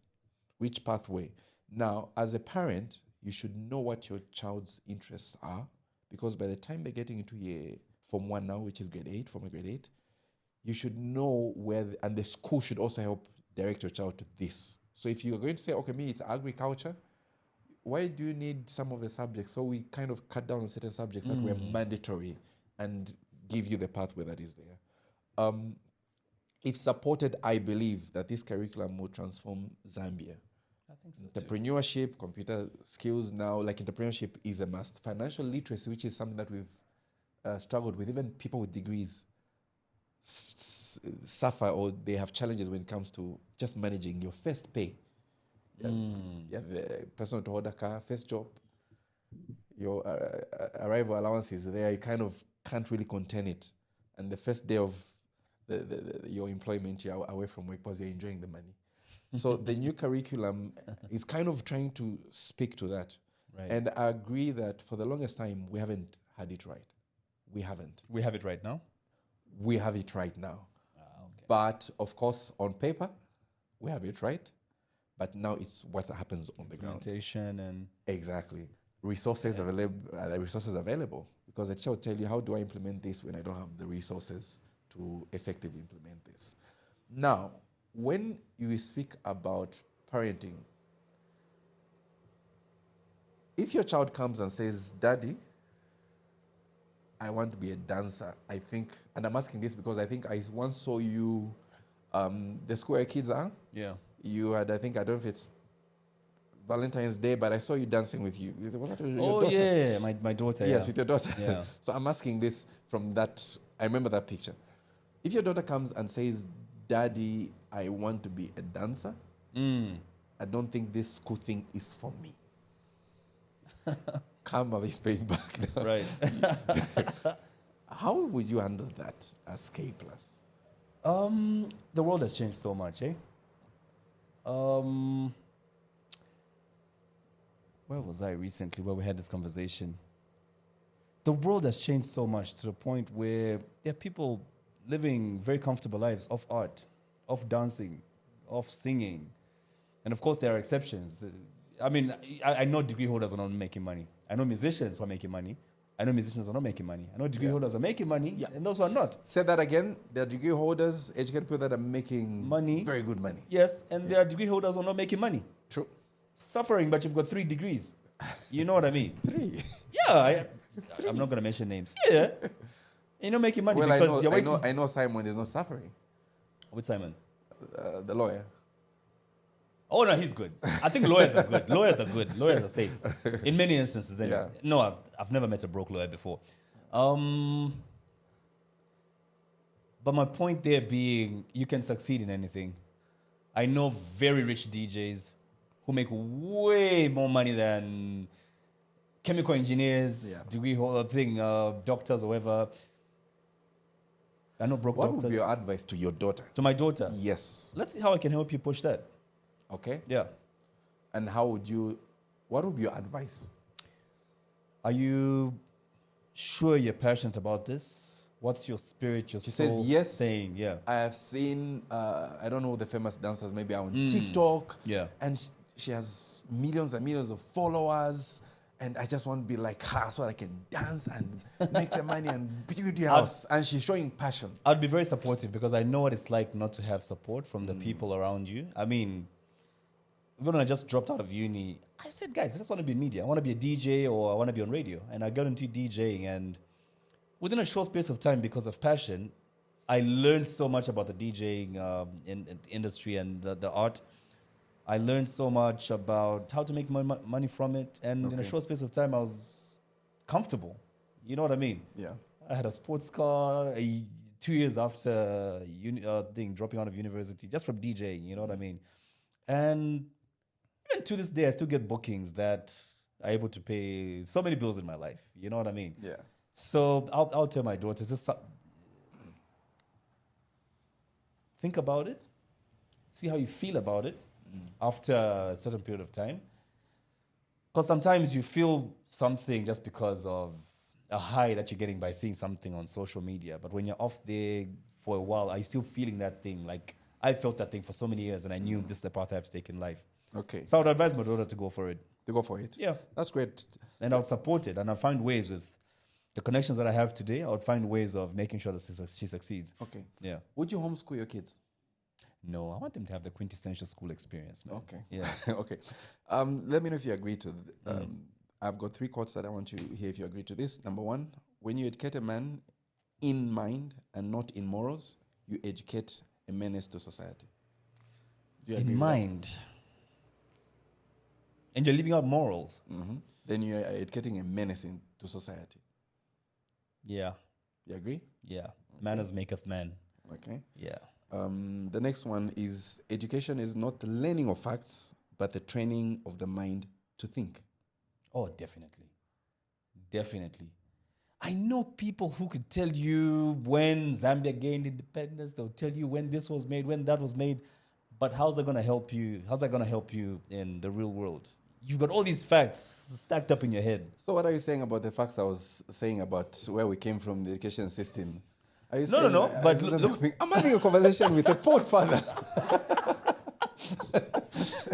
which pathway. Now, as a parent, you should know what your child's interests are, because by the time they're getting into Form 1 now, which is grade 8, Form grade 8, you should know where, and the school should also help direct your child to this. So if you're going to say, okay, it's agriculture, why do you need some of the subjects? So we kind of cut down on certain subjects that were mandatory and give you the pathway that is there. It's supported, I believe, that this curriculum will transform Zambia. I think so. Entrepreneurship, computer skills now, like entrepreneurship is a must. Financial literacy, which is something that we've struggled with, even people with degrees suffer or they have challenges when it comes to just managing your first pay. You have a person to hold a car, first job, your arrival allowance is there, you kind of can't really contain it. And the first day of your employment, you're away from work because you're enjoying the money. So the new curriculum is kind of trying to speak to that. Right. And I agree that for the longest time, we haven't had it right. We haven't. We have it right now? We have it right now. Okay. But of course, on paper, we have it right. but now it's what happens on the ground. Implementation and Exactly. Resources available. Because the teacher will tell you, how do I implement this when I don't have the resources to effectively implement this? Now, when you speak about parenting, if your child comes and says, Daddy, I want to be a dancer, I think, and I'm asking this because I think I once saw you, the school where kids are. yeah. You had, I don't know if it's Valentine's Day, but I saw you dancing with you. Was that your Oh, daughter? yeah, my daughter. Yes, yeah. with your daughter. Yeah. So I'm asking this from that, I remember that picture. If your daughter comes and says, Daddy, I want to be a dancer, I don't think this school thing is for me. Karma is paying back now. Right. How would you handle that as KPLUS? The world has changed so much, eh? Where was I recently where we had this conversation? The world has changed so much to the point where there are people living very comfortable lives of art, of dancing, of singing. And of course, there are exceptions. I mean, I know degree holders are not making money. I know musicians who are making money. I know musicians are not making money. I know degree holders are making money, and those who are not. Say that again. There are degree holders, educated people that are making Money. very good money. Yes, and there are degree holders who are not making money. True. Suffering, but you've got 3 degrees. You know what I mean? 3. Yeah, I'm not going to mention names. Yeah. You're not making money Well, because you're waiting. I know Simon is not suffering. With Simon? The lawyer. Oh, no, he's good. I think lawyers are good. Lawyers are good. Lawyers are safe. In many instances, anyway. Yeah. No, I've never met a broke lawyer before. But my point there being, you can succeed in anything. I know very rich DJs who make way more money than chemical engineers, degree holder thing, doctors or whatever. I know broke What doctors. would be your advice to your daughter? To my daughter? Yes. Let's see how I can help you push that. Okay. Yeah. And what would be your advice? Are you sure you're passionate about this? What's your spirit, your soul says yes. saying? Yeah. I have seen, I don't know the famous dancers, maybe on TikTok. Yeah. And she has millions and millions of followers. And I just want to be like her so I can dance and make the money and build the house. And she's showing passion. I'd be very supportive because I know what it's like not to have support from the people around you. I mean, when I just dropped out of uni, I said, guys, I just want to be in media. I want to be a DJ or I want to be on radio. And I got into DJing. And within a short space of time, because of passion, I learned so much about the DJing industry and the art. I learned so much about how to make money from it. And in a short space of time, I was comfortable. You know what I mean? Yeah. I had a sports car 2 years after dropping out of university, just from DJing. You know what I mean? And even to this day, I still get bookings that are able to pay so many bills in my life. You know what I mean? Yeah. So I'll tell my daughters, just think about it, see how you feel about it after a certain period of time. Because sometimes you feel something just because of a high that you're getting by seeing something on social media. But when you're off there for a while, are you still feeling that thing? Like, I felt that thing for so many years and I knew this is the path I have to take in life. Okay. So I would advise my daughter to go for it. To go for it? Yeah. That's great. And I'll support it. And I'll find ways with the connections that I have today, I would find ways of making sure that she succeeds. Okay. Yeah. Would you homeschool your kids? No, I want them to have the quintessential school experience, man. Okay. Yeah. Okay. Let me know if you agree to. I've got 3 quotes that I want you to hear if you agree to this. Number 1, when you educate a man in mind and not in morals, you educate a menace to society. Do you agree In with mind. And you're leaving out morals. that? Then you are educating a menace to society. Yeah. You agree? Yeah. Manners maketh man. Okay. Yeah. The next one is education is not the learning of facts, but the training of the mind to think. Oh, definitely. Definitely. I know people who could tell you when Zambia gained independence. They'll tell you when this was made, when that was made. But how's that going to help you? How's that going to help you in the real world? You've got all these facts stacked up in your head. So what are you saying about the facts I was saying about where we came from, the education system? Are you No. But look, I'm having a conversation with a poor father.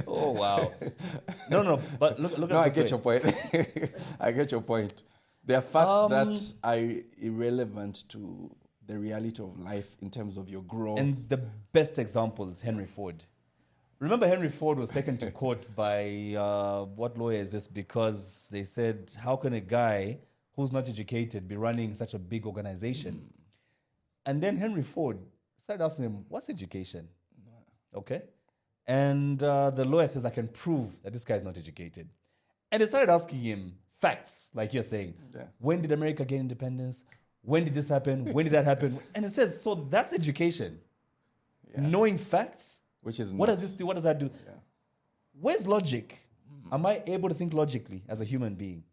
oh Oh, wow. No. But look No, at I this get way. your point. I get your point. There are facts that are irrelevant to the reality of life in terms of your growth. And the best example is Henry Ford. Remember, Henry Ford was taken to court by what lawyer is this? Because they said, how can a guy who's not educated be running such a big organization? And then Henry Ford started asking him, what's education? Okay. And the lawyer says, I can prove that this guy is not educated. And they started asking him facts, like you're saying. Yeah. When did America gain independence? When did this happen? When did that happen? And it says, so that's education. Yeah. Knowing facts. Which is What not- does this do? What does that do? Yeah. Where's logic? Am I able to think logically as a human being?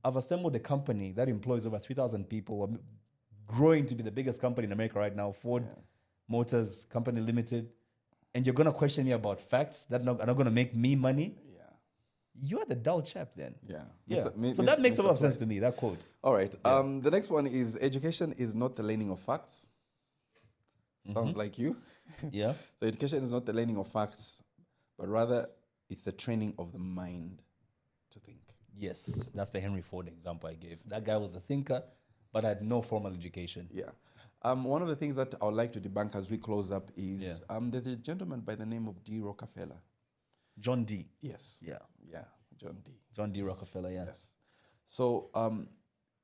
I've assembled a company that employs over 3,000 people, we're growing to be the biggest company in America right now, Ford Motors Company Limited. And you're going to question me about facts that are not going to make me money? Yeah. You're the dull chap then. Yeah. Yeah. So that makes a lot of sense to me, that quote. All right. The next one is education is not the learning of facts. Sounds like you. Yeah. So education is not the learning of facts, but rather it's the training of the mind to think. Yes. That's the Henry Ford example I gave. That guy was a thinker, but had no formal education. Yeah. One of the things that I would like to debunk as we close up is there's a gentleman by the name of D. Rockefeller. John D. Yes. Yeah. Yeah. John D. John D. Rockefeller, yeah. Yes. So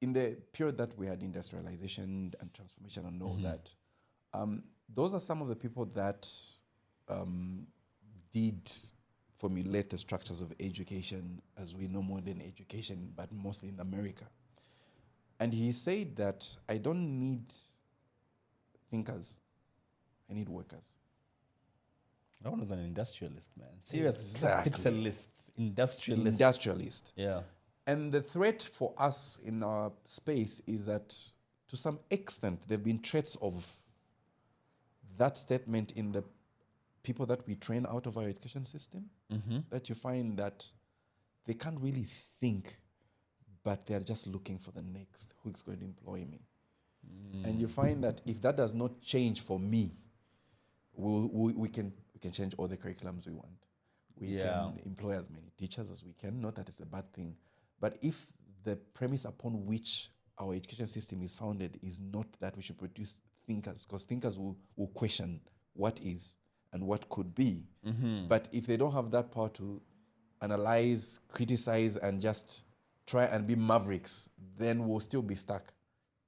in the period that we had industrialization and transformation and all that, those are some of the people that did formulate the structures of education as we know modern education, but mostly in America. And he said that I don't need thinkers, I need workers. That one was an industrialist, man. Serious Exactly. capitalist, industrialist. Industrialist. Yeah. And the threat for us in our space is that to some extent there have been threats of that statement in the people that we train out of our education system, that you find that they can't really think, but they're just looking for the next who's going to employ me. And you find that if that does not change for me, we can change all the curriculums we want. We can employ as many teachers as we can. Not that it's a bad thing. But if the premise upon which our education system is founded is not that we should produce thinkers, because thinkers will question what is and what could be. But if they don't have that power to analyze, criticize, and just try and be mavericks, then we'll still be stuck.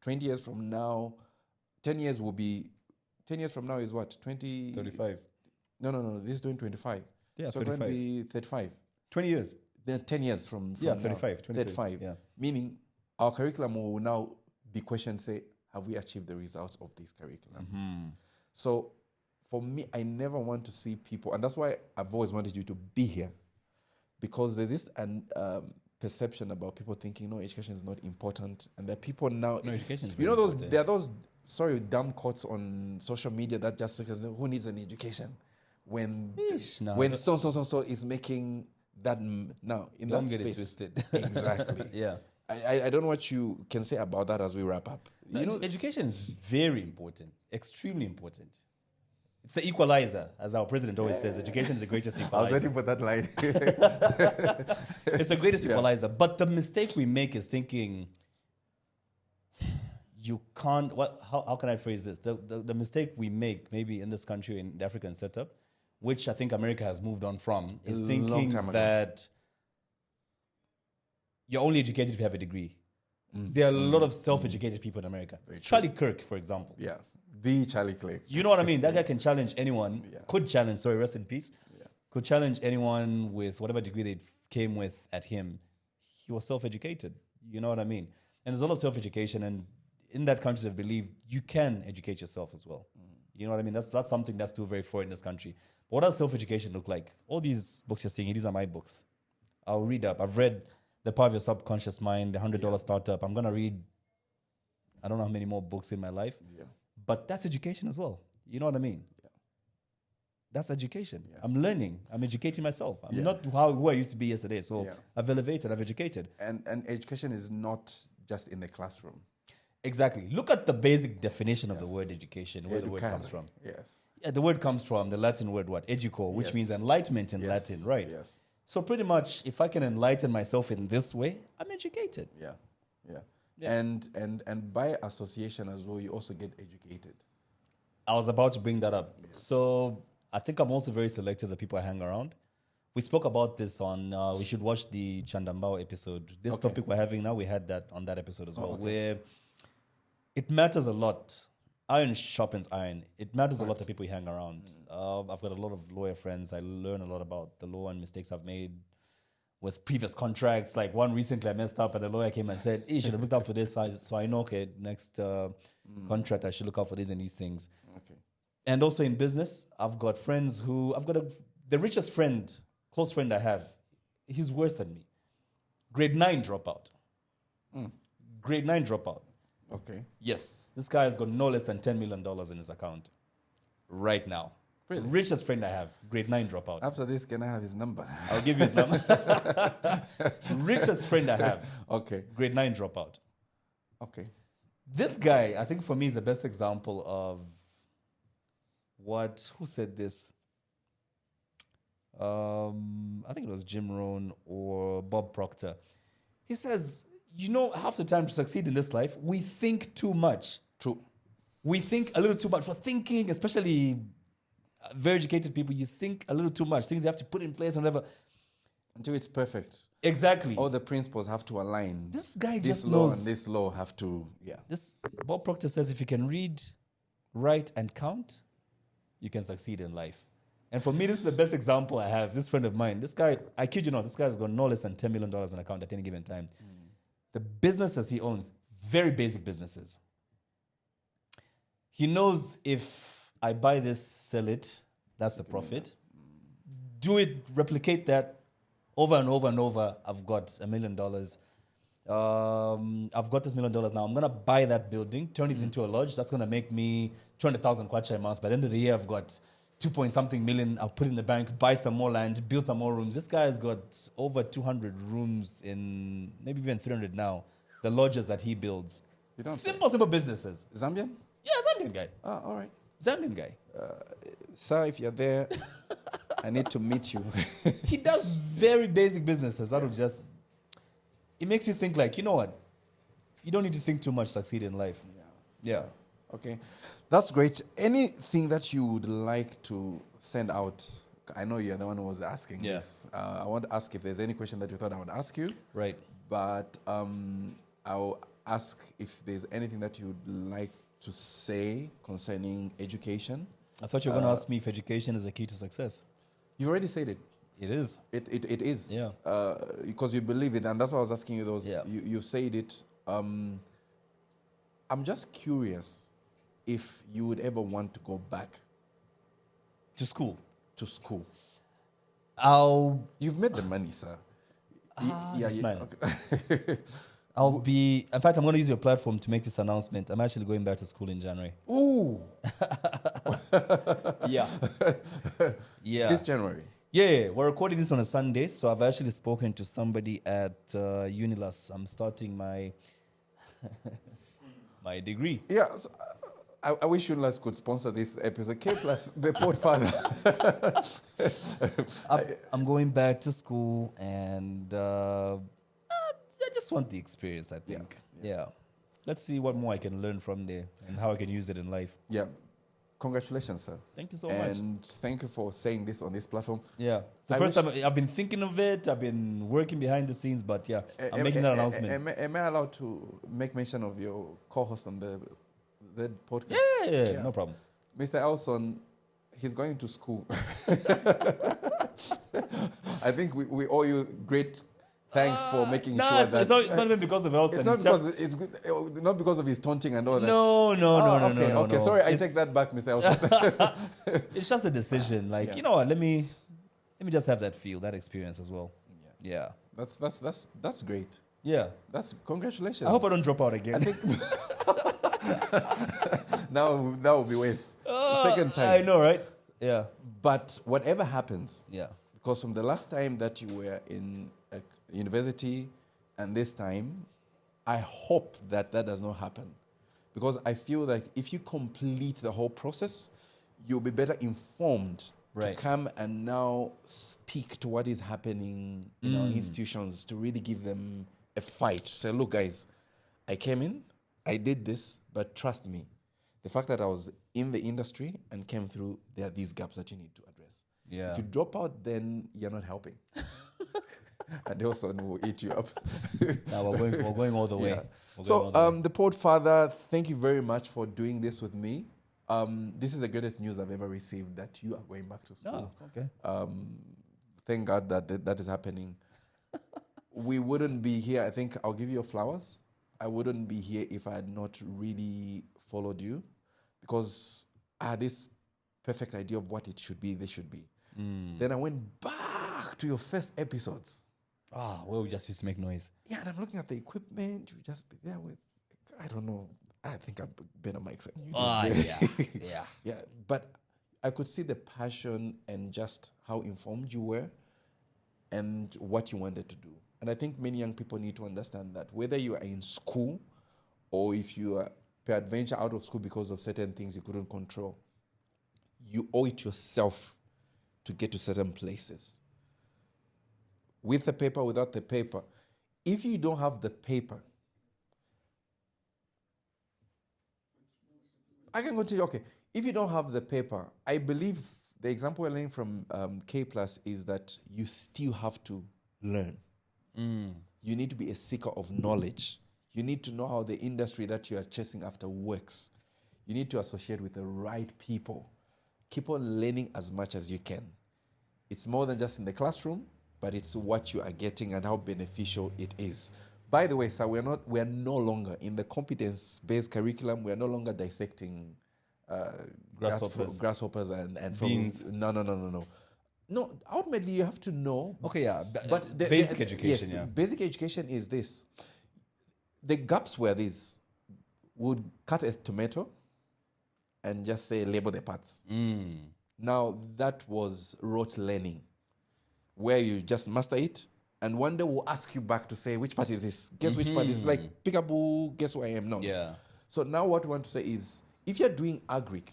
20 years from now, 10 years will be, 10 years from now is what? 35. No, this is 2025. Yeah, so 35. it's going to be 35. 20 years. Then 10 years from Yeah, now, 35. 35. Yeah. Meaning our curriculum will now be questioned, say, have we achieved the results of this curriculum? So for me, I never want to see people, and that's why I've always wanted you to be here, because there's this perception about people thinking, no, education is not important, and there are people now, No, education is you know, very those important. there are those dumb quotes on social media that just say, who needs an education when nah. when so is making that now in Don't that get it space. twisted. Exactly. Yeah. I don't know what you can say about that as we wrap up. No, You know, education is very important, extremely important. It's the equalizer, as our president always says. Education is the greatest I was equalizer. waiting for that line. It's the greatest equalizer. But the mistake we make is thinking you can't. How can I phrase this? The mistake we make, maybe in this country, in the African setup, which I think America has moved on from, is A long thinking time ago. that you're only educated if you have a degree. There are a lot of self-educated people in America. Charlie Kirk, for example. Yeah, the Charlie Clegg. You know what I mean? That guy can challenge anyone. Yeah. Could challenge, sorry, rest in peace. Yeah. Could challenge anyone with whatever degree they came with at him. He was self-educated. You know what I mean? And there's a lot of self-education, and in that country, they've believed you can educate yourself as well. You know what I mean? That's something that's still very foreign in this country. But what does self-education look like? All these books you're seeing, these are my books. I'll read up. I've read The Power of Your Subconscious Mind, The $100 Startup. I'm going to read, I don't know how many more books in my life. Yeah. But that's education as well. You know what I mean? Yeah. That's education. Yes. I'm learning. I'm educating myself. I'm Yeah. not who I used to be yesterday. So Yeah. I've elevated. I've educated. And education is not just in the classroom. Exactly. Look at the basic definition of the word education, where the word comes from. Yes. Yeah, the word comes from the Latin word what? Educo, which means enlightenment in Latin, right? Yes. So pretty much, if I can enlighten myself in this way, I'm educated. Yeah. And by association as well, you also get educated. I was about to bring that up. Yeah. So I think I'm also very selective the people I hang around. We spoke about this on, we should watch the Chandambao episode. This topic we're having now, we had that on that episode as well, where it matters a lot. Iron sharpens iron. It matters a lot the people you hang around. I've got a lot of lawyer friends. I learn a lot about the law and mistakes I've made with previous contracts. Like one recently I messed up and the lawyer came and said, hey, you should have looked out for this. So I know, okay, next contract I should look out for these and these things. Okay. And also in business, I've got friends who, the richest friend, close friend I have, he's worse than me. Grade 9 dropout. Grade 9 dropout. Okay. Yes. This guy has got no less than $10 million in his account right now. Really? Richest friend I have, grade 9 dropout. After this, can I have his number? I'll give you his number. Richest friend I have. Okay. Grade 9 dropout. Okay. This guy, I think for me, is the best example of who said this? I think it was Jim Rohn or Bob Proctor. He says, half the time to succeed in this life, we think too much. True. We think a little too much. We're thinking, especially very educated people, you think a little too much. Things you have to put in place, whatever. Until it's perfect. Exactly. All the principles have to align. This guy this just law knows. and this law have to, This Bob Proctor says if you can read, write, and count, you can succeed in life. And for me, this is the best example I have. This friend of mine, this guy, I kid you not, this guy has got no less than $10 million in account at any given time. The businesses he owns, very basic businesses. He knows if I buy this, sell it, that's the profit. Do it, replicate that over and over and over. I've got $1 million. I've got this $1 million now. I'm going to buy that building, turn it into a lodge. That's going to make me 200,000 kwacha a month. By the end of the year, I've got 2-point-something million. I'll put it in the bank, buy some more land, build some more rooms. This guy has got over 200 rooms in, maybe even 300 now. The lodges that he builds. Simple businesses. Zambian? Yeah, Zambian guy. Oh, all right. Zambian guy. Sir, if you're there, I need to meet you. He does very basic businesses. That would just... It makes you think like, you know what? You don't need to think too much to succeed in life. Yeah. Okay. That's great. Anything that you would like to send out? I know you're the one who was asking this. I want to ask if there's any question that you thought I would ask you. Right. But I'll ask if there's anything that you would like to say concerning education. I thought you were going to ask me if education is the key to success. You've already said it. It is. It is. Yeah. Because you believe it, and that's why I was asking you those. Yeah. You said it. I'm just curious if you would ever want to go back to school. To school. You've made the money, sir. Man. Okay. In fact, I'm going to use your platform to make this announcement. I'm actually going back to school in January. Ooh. Yeah. This January. Yeah, we're recording this on a Sunday, so I've actually spoken to somebody at Unilas. I'm starting my my degree. Yeah, so I wish Unilas could sponsor this episode. KPLUS, the Podfather. I'm going back to school, and I just want the experience, I think. Yeah. Let's see what more I can learn from there and how I can use it in life. Yeah. Congratulations, sir. Thank you so much. And thank you for saying this on this platform. Yeah. It's the first time I've been thinking of it. I've been working behind the scenes, but I'm making that announcement. Am I allowed to make mention of your co-host on the Z podcast? Yeah, no problem. Mr. Elson, he's going to school. I think we owe you great thanks for making sure that... It's not even because of Elson. It's not because of his taunting and all that. No. Okay, sorry, I take that back, Mr. Elson. It's just a decision. Like, you know what, let me just have that feel, that experience as well. Yeah. That's great. Yeah. Congratulations. I hope I don't drop out again. I think now that will be waste. Second time. I know, right? Yeah. But whatever happens, yeah, because from the last time that you were in university and this time, I hope that does not happen. because I feel like if you complete the whole process, you'll be better informed Right. to come and now speak to what is happening in our institutions, to really give them a fight. Say, look, guys, I came in, I did this, but trust me, the fact that I was in the industry and came through, there are these gaps that you need to address. Yeah. If you drop out, then you're not helping. And they also will eat you up. Now we're going all the way. Yeah. We're going So, all the way. the Pod Father, thank you very much for doing this with me. This is the greatest news I've ever received, that you are going back to school. Oh, okay. Thank God that is happening. We wouldn't be here. I think I'll give you your flowers. I wouldn't be here if I had not really followed you, because I had this perfect idea of what it should be, this should be. Then I went back to your first episodes. Where we just used to make noise. Yeah, and I'm looking at the equipment. You just be there with, I don't know. I think I've been on mics. Yeah. Yeah, but I could see the passion and just how informed you were and what you wanted to do. And I think many young people need to understand that whether you are in school or if you are peradventure out of school because of certain things you couldn't control, you owe it yourself to get to certain places. With the paper, without the paper. If you don't have the paper, I can continue. Okay. If you don't have the paper, I believe the example we're learning from KPLUS is that you still have to learn. You need to be a seeker of knowledge. You need to know how the industry that you are chasing after works. You need to associate with the right people. Keep on learning as much as you can. It's more than just in the classroom, but it's what you are getting and how beneficial it is. By the way, sir, we are no longer in the competence-based curriculum. We are no longer dissecting grasshoppers and Beans. No. No, ultimately you have to know. Okay, yeah. But basic education, yes, yeah. Basic education is this. The gaps were these. Would cut a tomato and just say label the parts. Now that was rote learning, where you just master it, and one day we'll ask you back to say, which part is this? Guess which part is, like, peekaboo, guess who I am? No. Yeah. So now what we want to say is, if you're doing agric,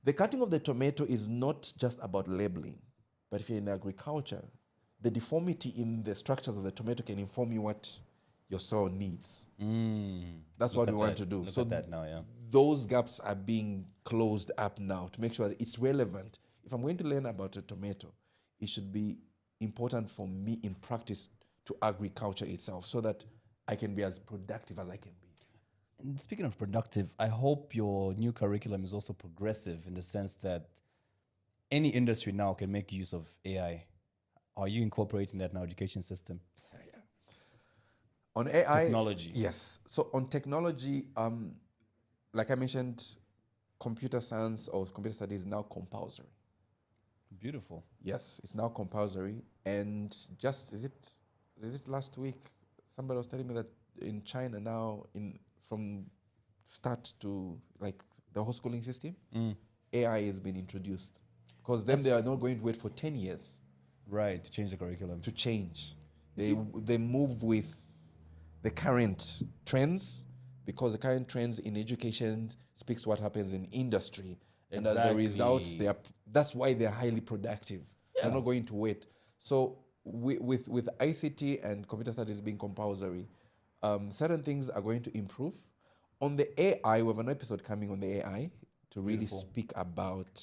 the cutting of the tomato is not just about labeling, but if you're in agriculture, the deformity in the structures of the tomato can inform you what your soil needs. That's what we want to do. Look at that now, yeah. Those gaps are being closed up now to make sure that it's relevant. If I'm going to learn about a tomato, it should be important for me in practice to agriculture itself so that I can be as productive as I can be. And speaking of productive, I hope your new curriculum is also progressive in the sense that any industry now can make use of AI. Are you incorporating that in our education system? Yeah. On AI, Technology. Yes. So on technology, like I mentioned, computer science or computer studies is now compulsory. Beautiful. Yes, it's now compulsory. And just is it last week? Somebody was telling me that in China now, from start to like the whole schooling system, AI has been introduced. Because then they are not going to wait for 10 years. Right, to change the curriculum. To change. They move with the current trends, because the current trends in education speaks what happens in industry. And as a result, that's why they're highly productive. Yeah. They're not going to wait. So with ICT and computer studies being compulsory, certain things are going to improve. On the AI, we have an episode coming on the AI to really speak about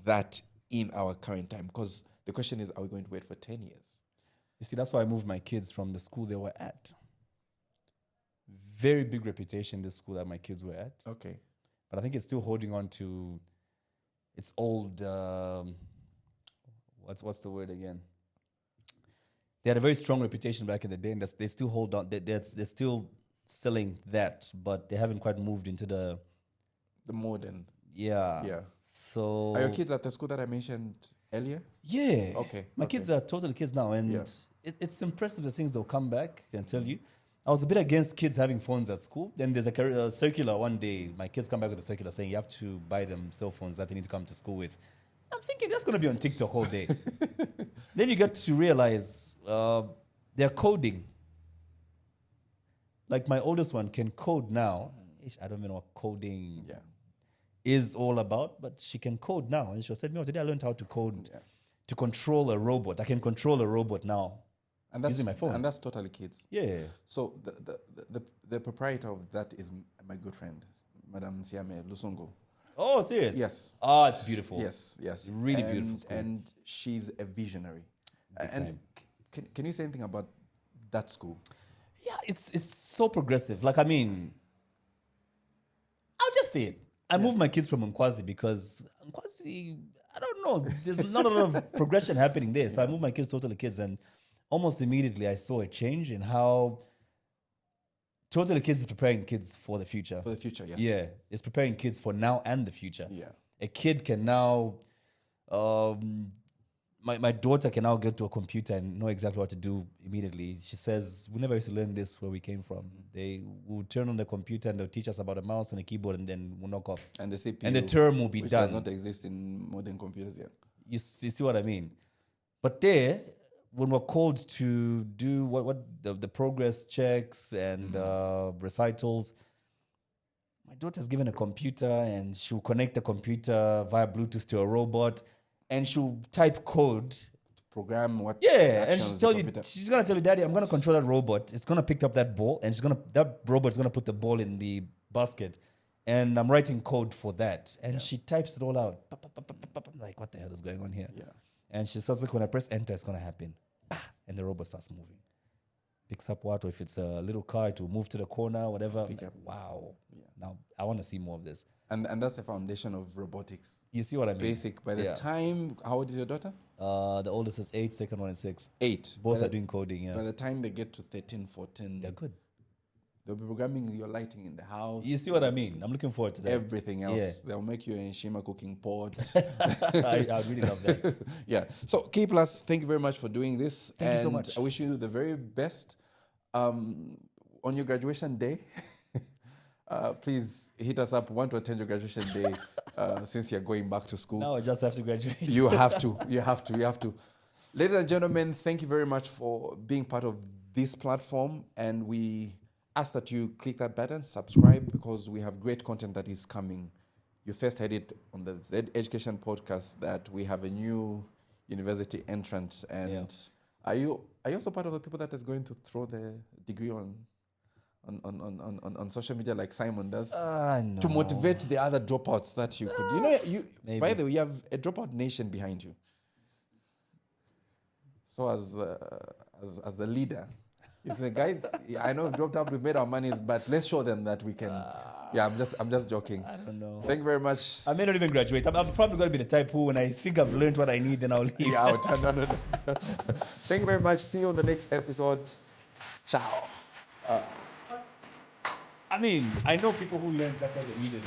that in our current time. Because the question is, are we going to wait for 10 years? You see, that's why I moved my kids from the school they were at. Very big reputation, the school that my kids were at. Okay. But I think it's still holding on to its old, what's the word again? They had a very strong reputation back in the day, and they still hold on. They're still selling that, but they haven't quite moved into the modern. Yeah. Yeah. So are your kids at the school that I mentioned earlier? Yeah. Okay. My kids are totally kids now, and it's impressive the things they'll come back and tell you. I was a bit against kids having phones at school. Then there's a circular one day. My kids come back with a circular saying you have to buy them cell phones that they need to come to school with. I'm thinking that's going to be on TikTok all day. Then you get to realize they're coding. like my oldest one can code now. I don't even know what coding Yeah. is all about, but she can code now. And she said, today I learned how to code to control a robot. I can control a robot now And that's using my phone. And that's totally kids. Yeah. So the proprietor of that is my good friend, Madam Siame Lusungo. Oh, serious? Yes. Oh, it's beautiful. Yes. Really beautiful school. And she's a visionary. Big time. Can you say anything about that school? Yeah, it's so progressive. Like, I mean, I'll just say it. I moved my kids from Nkwazi because Nkwazi, I don't know, there's not a lot of progression happening there. So I moved my kids to Totally Kids, and almost immediately I saw a change in how Totally Kids is preparing kids for the future. For the future, yes. Yeah, it's preparing kids for now and the future. Yeah. A kid can now, my daughter can now get to a computer and know exactly what to do immediately. She says, we never used to learn this where we came from. They will turn on the computer and they'll teach us about a mouse and a keyboard, and then we'll knock off. And the CPU. And the term will be which done. does not exist in modern computers yet. You see what I mean? But there, when we're called to do what the progress checks and recitals, my daughter's given a computer and she'll connect the computer via Bluetooth to a robot and she'll type code. Program what? Yeah, and actions she's gonna tell you, Daddy, I'm gonna control that robot. It's gonna pick up that ball, and that robot's gonna put the ball in the basket, and I'm writing code for that. And she types it all out. I'm like, what the hell is going on here? Yeah. And she starts like, when I press enter, it's gonna happen, and the robot starts moving. Picks up what, or if it's a little car, it will move to the corner, whatever. I'm like, wow. Yeah. Now I want to see more of this. And that's the foundation of robotics. You see what I mean? Basic. By the time, how old is your daughter? The oldest is 8, second one is 6. 8. Both are doing coding, By the time they get to 13, 14, they're good. they'll be programming your lighting in the house. You see what I mean? I'm looking forward to that. Everything else. Yeah. They'll make you a Shima cooking pot. I really love that. Yeah. So KPLUS, thank you very much for doing this. Thank you so much. I wish you the very best on your graduation day. Please hit us up. Want to attend your graduation day since you're going back to school. Now I just have to graduate. You have to. You have to. You have to. Ladies and gentlemen, thank you very much for being part of this platform. And we ask that you click that button, subscribe, because we have great content that is coming. You first heard it on the ZEducation podcast that we have a new university entrant. And are you also part of the people that is going to throw the degree on social media like Simon does? No. To motivate the other dropouts that you could. You know, Maybe. by the way, you have a dropout nation behind you. So as the leader, you say, guys, I know we've dropped out, we've made our monies, but let's show them that we can. Yeah, I'm just joking. I don't know. Thank you very much. I may not even graduate. I'm probably going to be the type who, when I think I've learned what I need, then I'll leave. Yeah, out. No. Thank you very much. See you on the next episode. Ciao. I mean, I know people who learned that they needed.